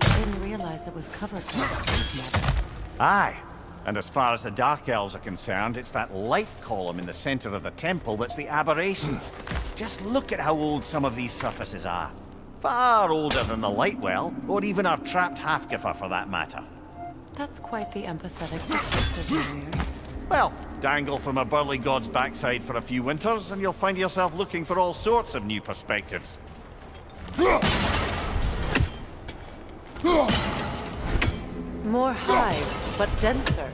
I didn't realize it was covered by matter. Aye. And as far as the Dark Elves are concerned, it's that light column in the center of the temple that's the aberration. Just look at how old some of these surfaces are. Far older than the Lightwell, or even our trapped Hafgifer for that matter. That's quite the empathetic description. Well, dangle from a burly god's backside for a few winters, and you'll find yourself looking for all sorts of new perspectives. More hive, but denser.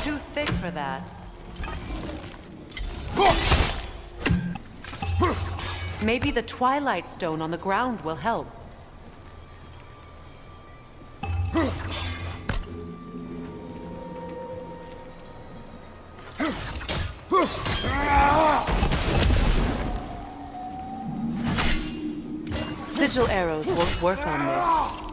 Too thick for that. Maybe the Twilight Stone on the ground will help. Sigil arrows won't work on this.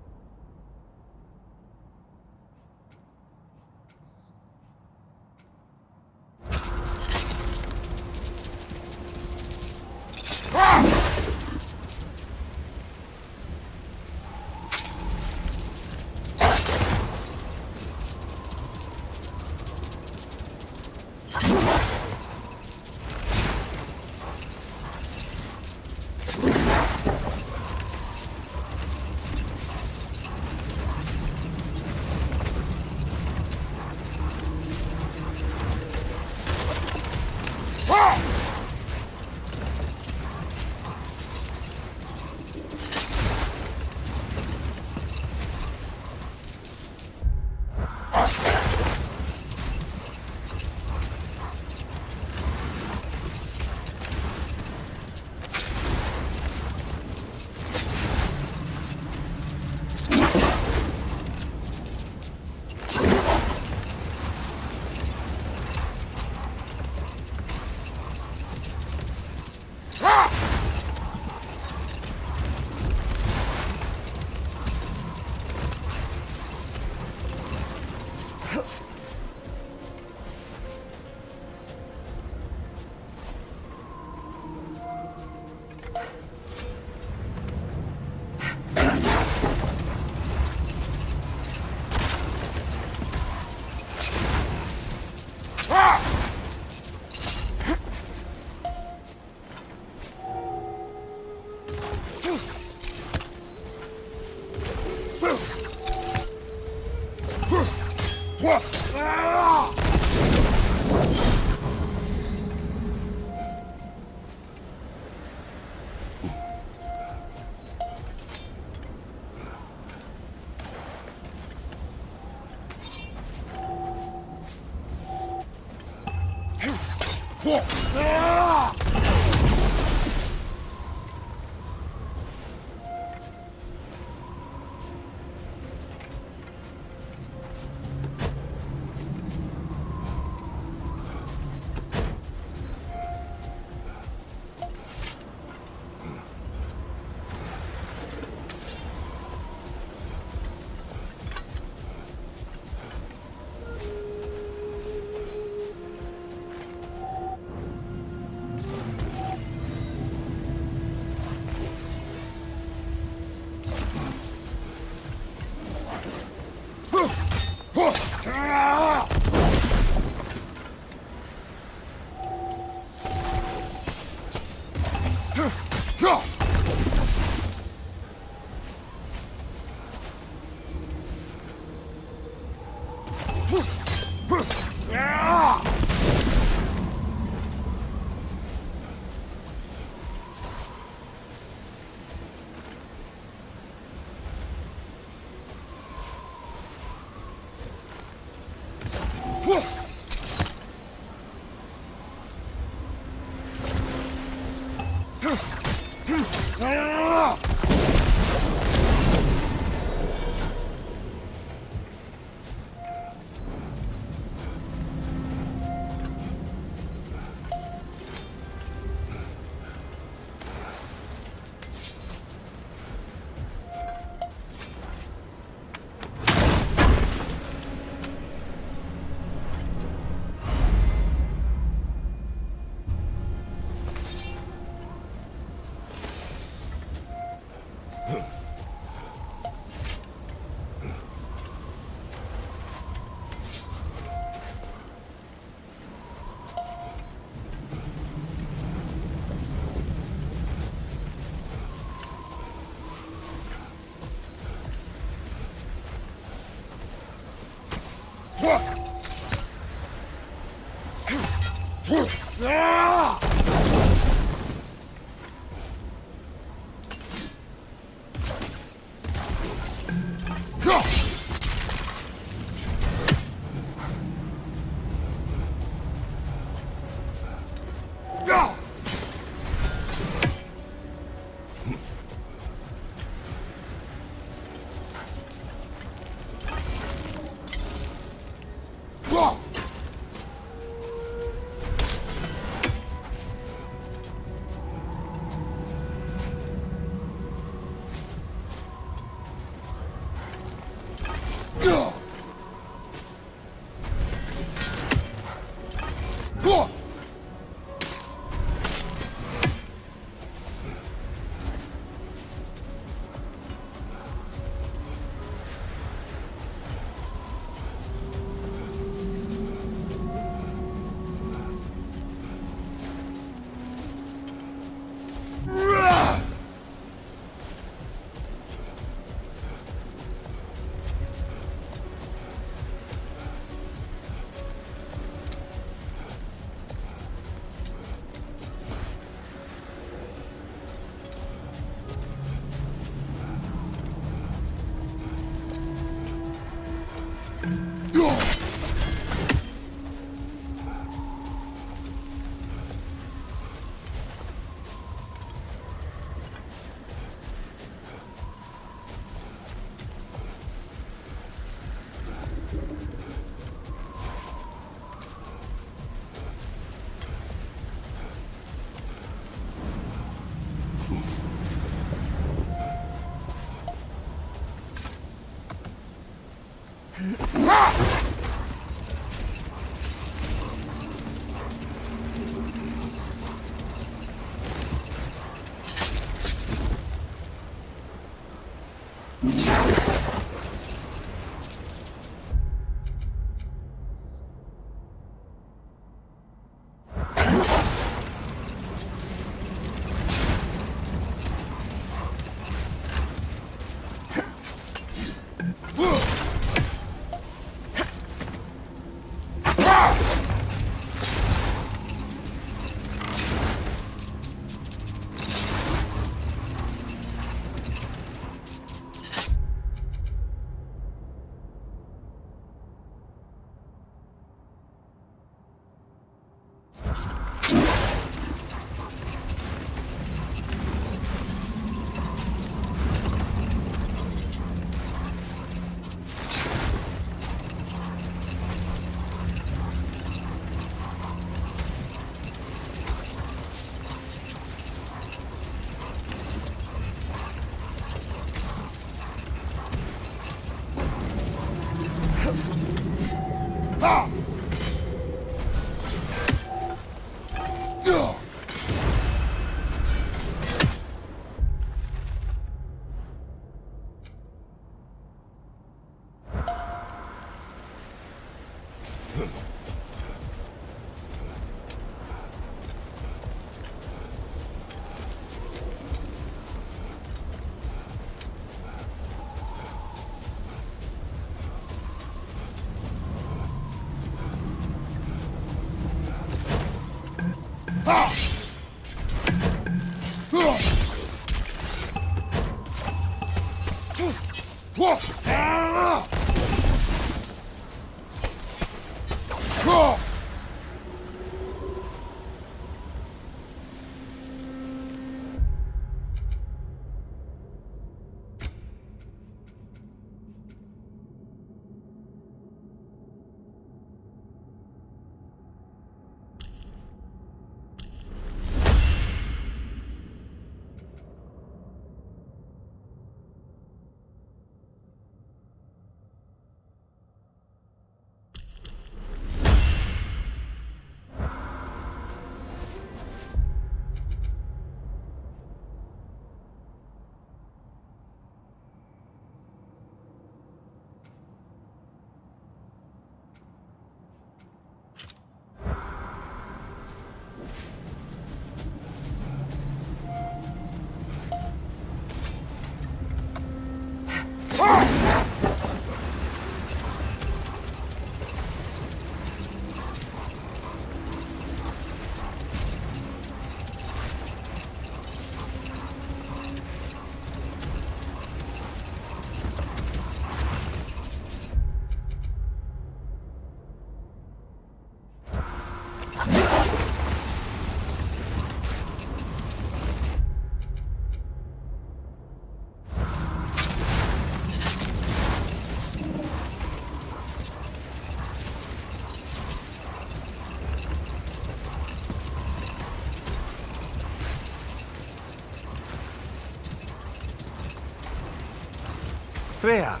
Freya,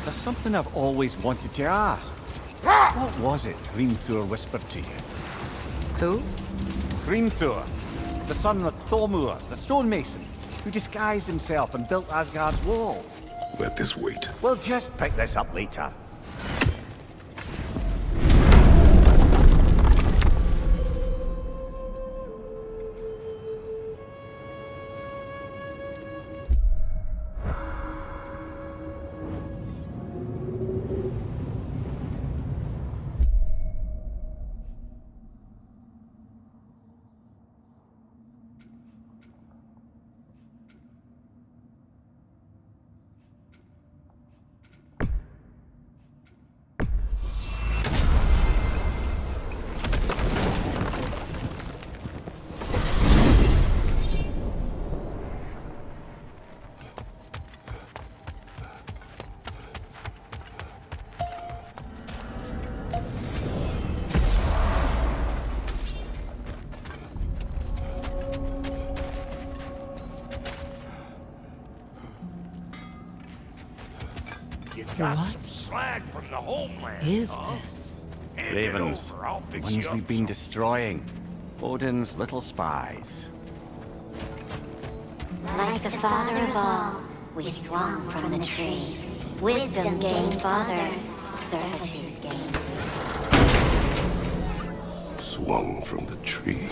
there's something I've always wanted to ask. What was it Hrimthur whispered to you? Who? Hrimthur, the son of Thormur, the stonemason, who disguised himself and built Asgard's wall. Let this wait. We'll just pick this up later. Got slag from the homeland. Is huh? this? Hand it Ravens, over, I'll fix ones you up we've been some. destroying. Odin's little spies. Like the father of all, we swung from the tree. Wisdom gained father, servitude gained. Swung from the tree.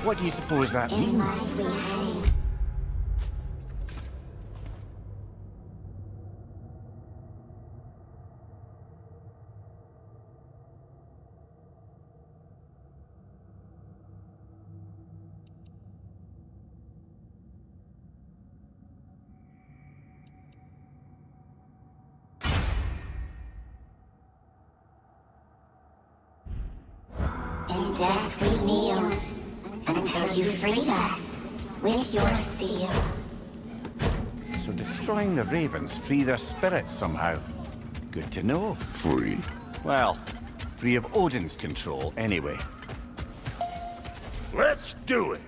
What do you suppose that In means? life we hang. In death we kneeled until you freed us with your steel. So destroying the ravens free their spirits somehow. Good to know. Free. Well, free of Odin's control anyway. Let's do it.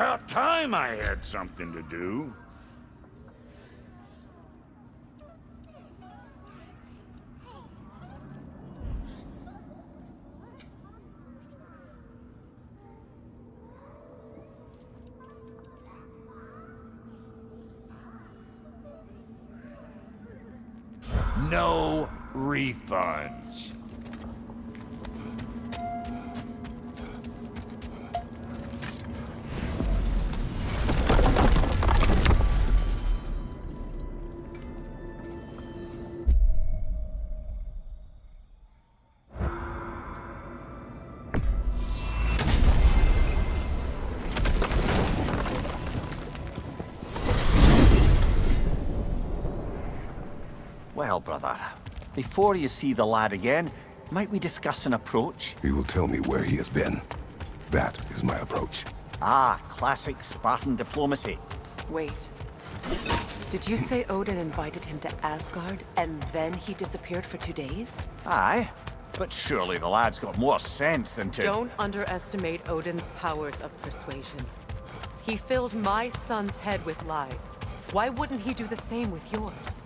About time I had something to do. No refunds. Well, brother, before you see the lad again, might we discuss an approach? He will tell me where he has been. That is my approach. Ah, classic Spartan diplomacy. Wait. Did you say Odin invited him to Asgard, and then he disappeared for 2 days? Aye, but surely the lad's got more sense than to... Don't underestimate Odin's powers of persuasion. He filled my son's head with lies. Why wouldn't he do the same with yours?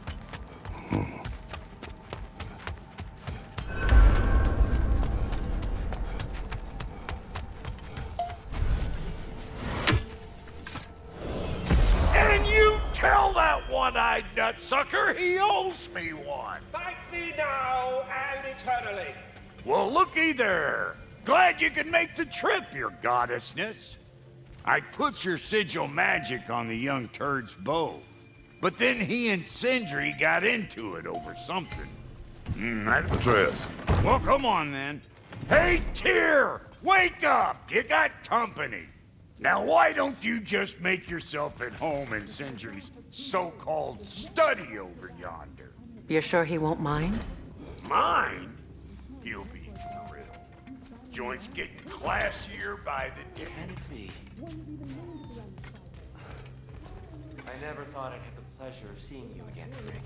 And you tell that one-eyed nutsucker he owes me one. Thank me now and eternally. Well, looky there. Glad you could make the trip, your goddessness. I put your sigil magic on the young turd's bow. But then he and Sindri got into it over something. Atreus. Well, come on then. Hey, Tyr! Wake up! You got company. Now, why don't you just make yourself at home in Sindri's so-called study over yonder? You're sure he won't mind? Mind? He'll be thrilled. Joint's getting classier by the day. Can it be? I never thought I'd have the pleasure of seeing you again, Frick.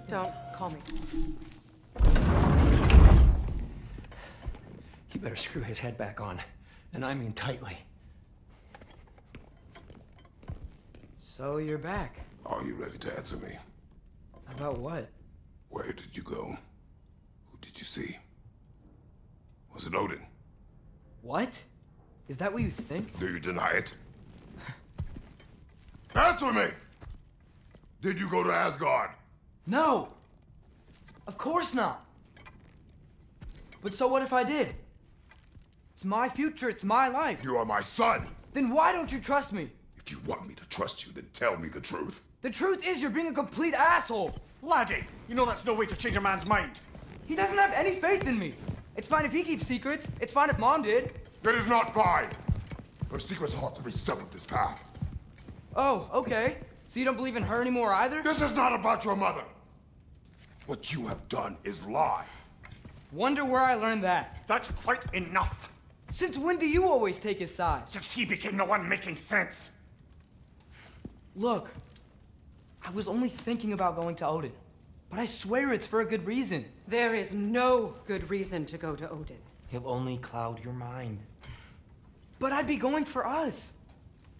Don't call me. You better screw his head back on. And I mean tightly. So you're back. Are you ready to answer me? About what? Where did you go? Who did you see? Was it Odin? What? Is that what you think? Do you deny it? Answer me! Did you go to Asgard? No! Of course not! But so what if I did? It's my future, it's my life. You are my son! Then why don't you trust me? If you want me to trust you, then tell me the truth. The truth is you're being a complete asshole! Laddie, you know that's no way to change a man's mind. He doesn't have any faith in me. It's fine if he keeps secrets. It's fine if Mom did. It is not fine! Her secrets ought to be stuck with this path. Oh, okay. So you don't believe in her anymore either? This is not about your mother! What you have done is lie. Wonder where I learned that. That's quite enough. Since when do you always take his side? Since he became the one making sense. Look, I was only thinking about going to Odin. But I swear it's for a good reason. There is no good reason to go to Odin. He'll only cloud your mind. But I'd be going for us.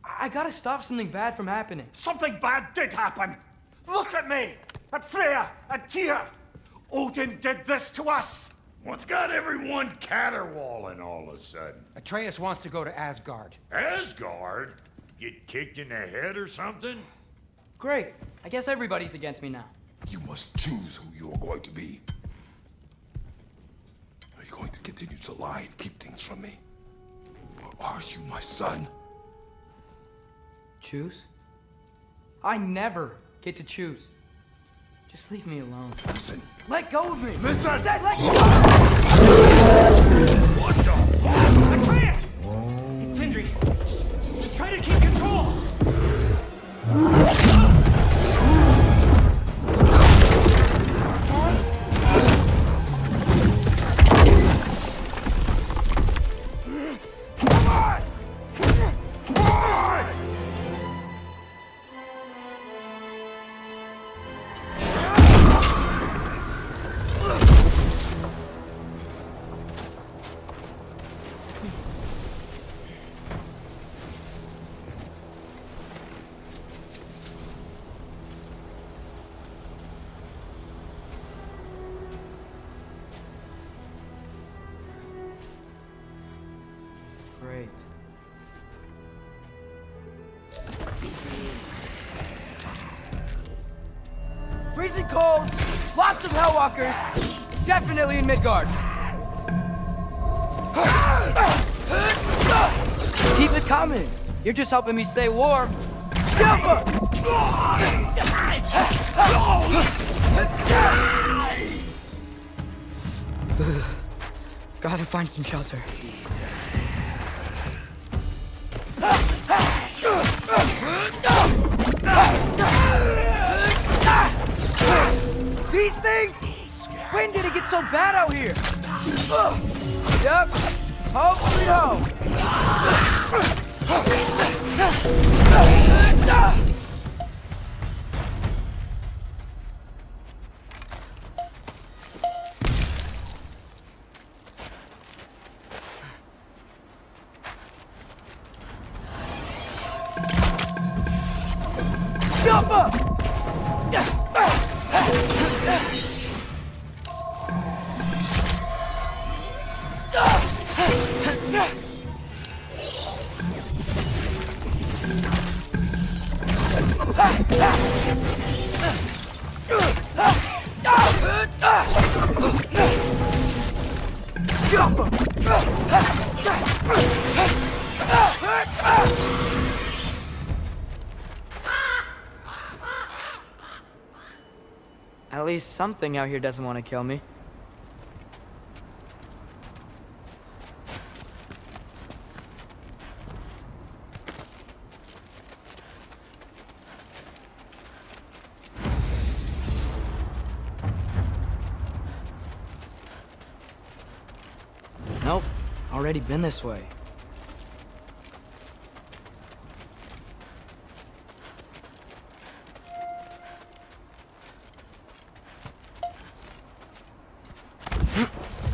I gotta stop something bad from happening. Something bad did happen. Look at me, at Freya, at Tyr. Odin did this to us. What's got everyone caterwauling all of a sudden? Atreus wants to go to Asgard. Asgard? Get kicked in the head or something? Great. I guess everybody's against me now. You must choose who you are going to be. Are you going to continue to lie and keep things from me? Or are you my son? Choose? I never get to choose. Just leave me alone. Listen. Let go of me! Listen! I said let go! What the fuck? Atreus! It's Sindri. Just try to keep control. freezing cold, lots of Hellwalkers, definitely in Midgard. Keep it coming. You're just helping me stay warm. Gotta find some shelter. These things! When did it get so bad out here? Yep. Hopefully no. Jump up! At least something out here doesn't want to kill me. Nope, already been this way.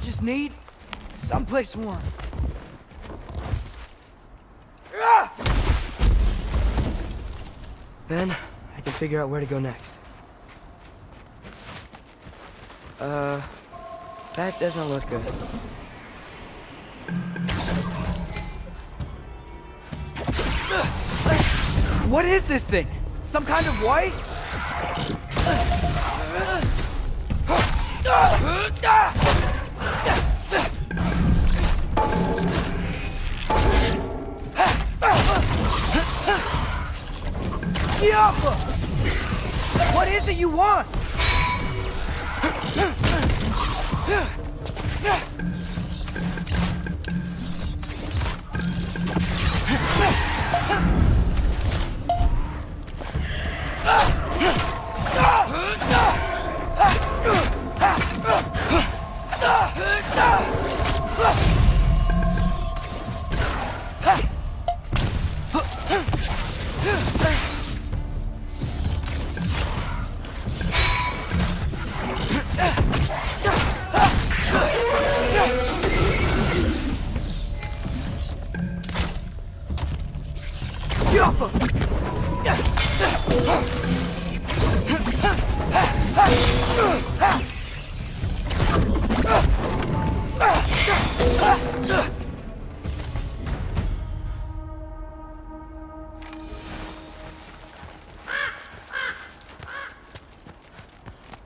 Just need someplace warm. Then I can figure out where to go next. That doesn't look good. What is this thing? Some kind of white? What is it you want?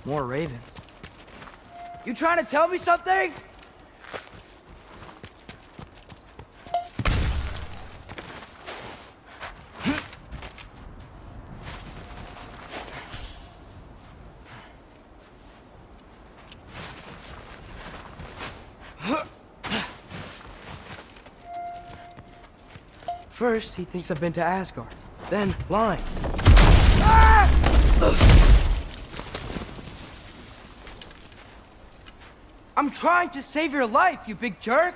More ravens. You trying to tell me something? First, he thinks I've been to Asgard. Then, lying. Ah! I'm trying to save your life, you big jerk!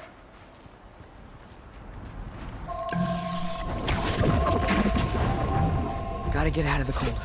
Gotta get out of the cold.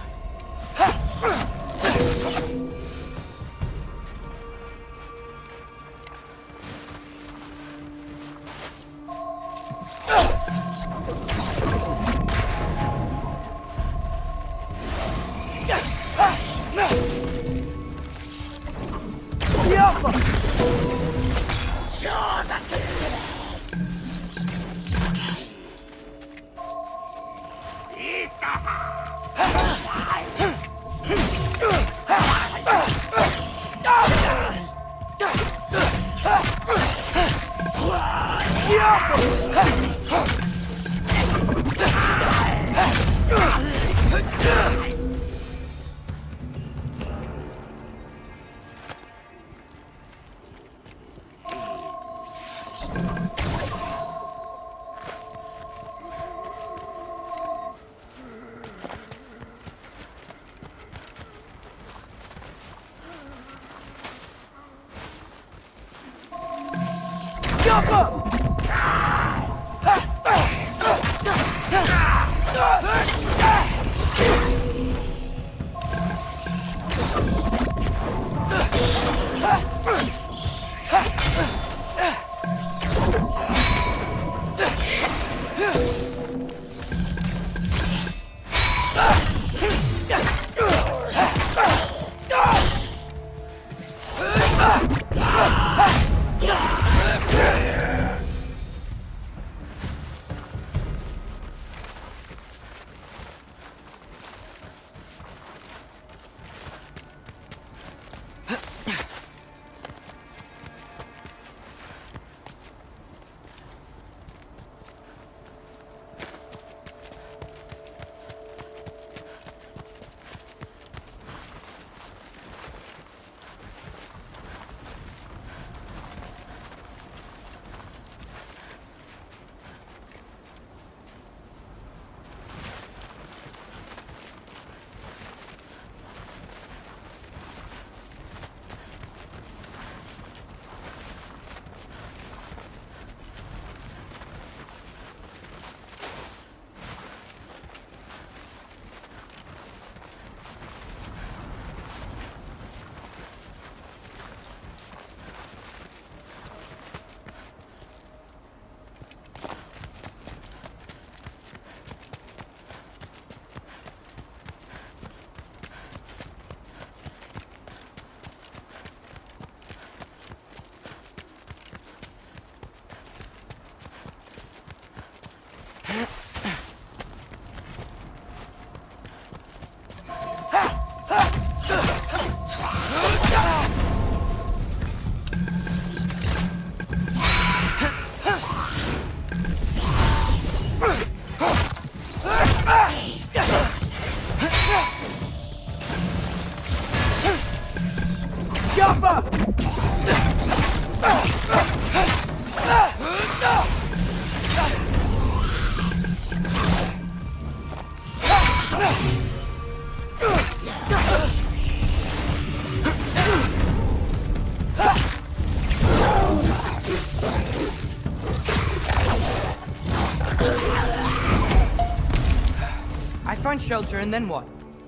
Find shelter, and then what?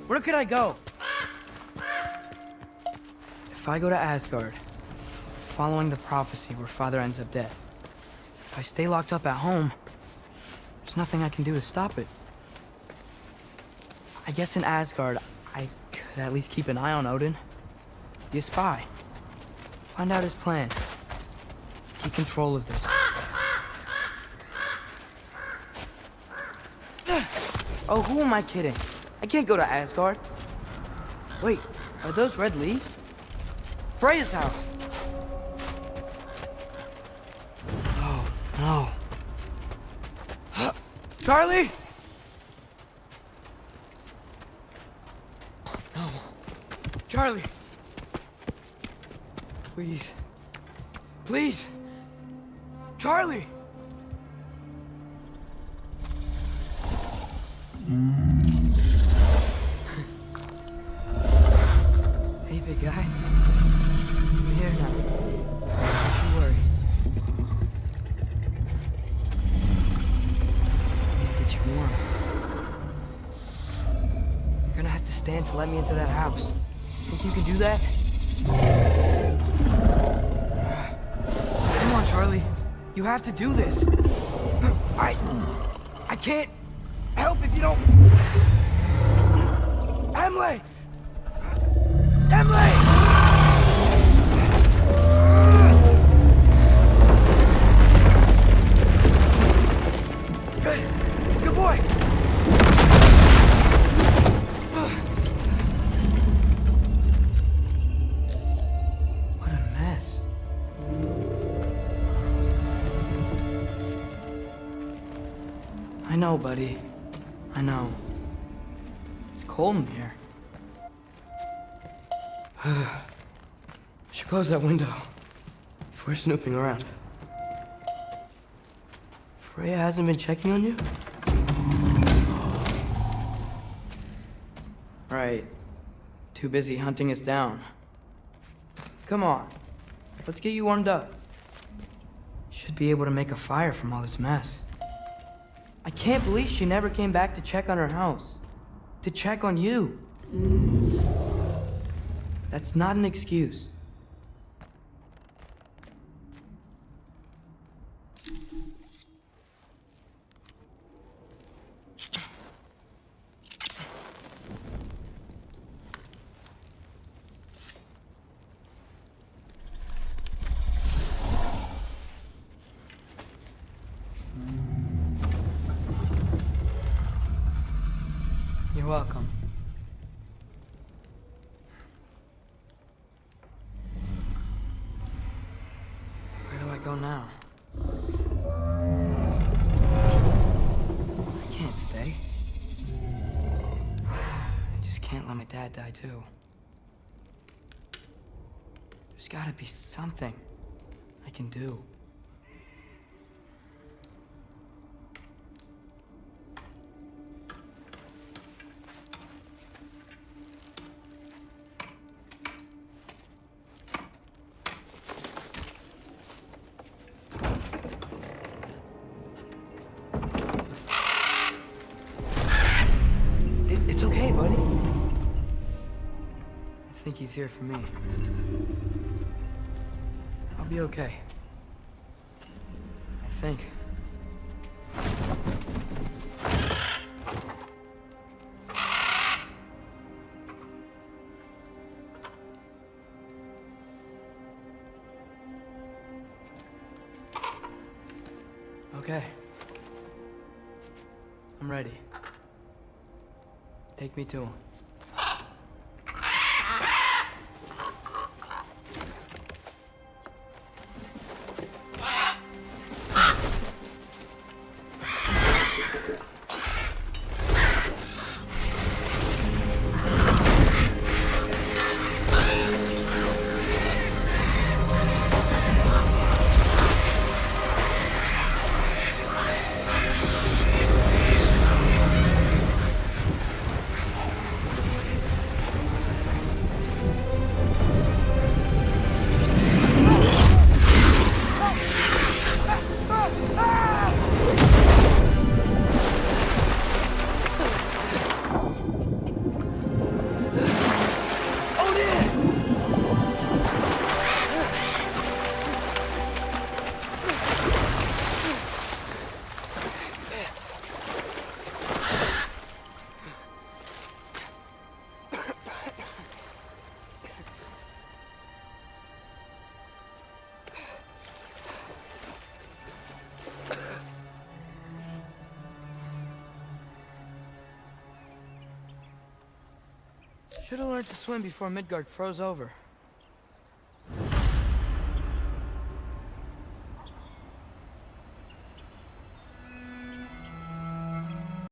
Where could I go? If I go to Asgard, following the prophecy where Father ends up dead, if I stay locked up at home, there's nothing I can do to stop it. I guess in Asgard, I could at least keep an eye on Odin. Be a spy. Find out his plan. Keep control of this. Oh, who am I kidding? I can't go to Asgard. Wait, are those red leaves? Freya's house! Oh, no. Charlie! No. Charlie! Please. Please! Charlie! Hey, big guy. I'm here now. Don't you worry. I need to get you warm. You're gonna have to stand to let me into that house. Think you can do that? Come on, Charlie. You have to do this. I can't help if you don't... Emily! Emily! Good boy! What a mess. I know, buddy. I know. It's cold in here. Should close that window if we're snooping around. Freya hasn't been checking on you? Right. Too busy hunting us down. Come on. Let's get you warmed up. Should be able to make a fire from all this mess. I can't believe she never came back to check on her house. To check on you. That's not an excuse. You're welcome. Where do I go now? I can't stay. I just can't let my dad die too. There's gotta be something I can do. It's okay, buddy. I think he's here for me. I'll be okay. I think. Okay. I'm ready. Take me to him. Should have learned to swim before Midgard froze over.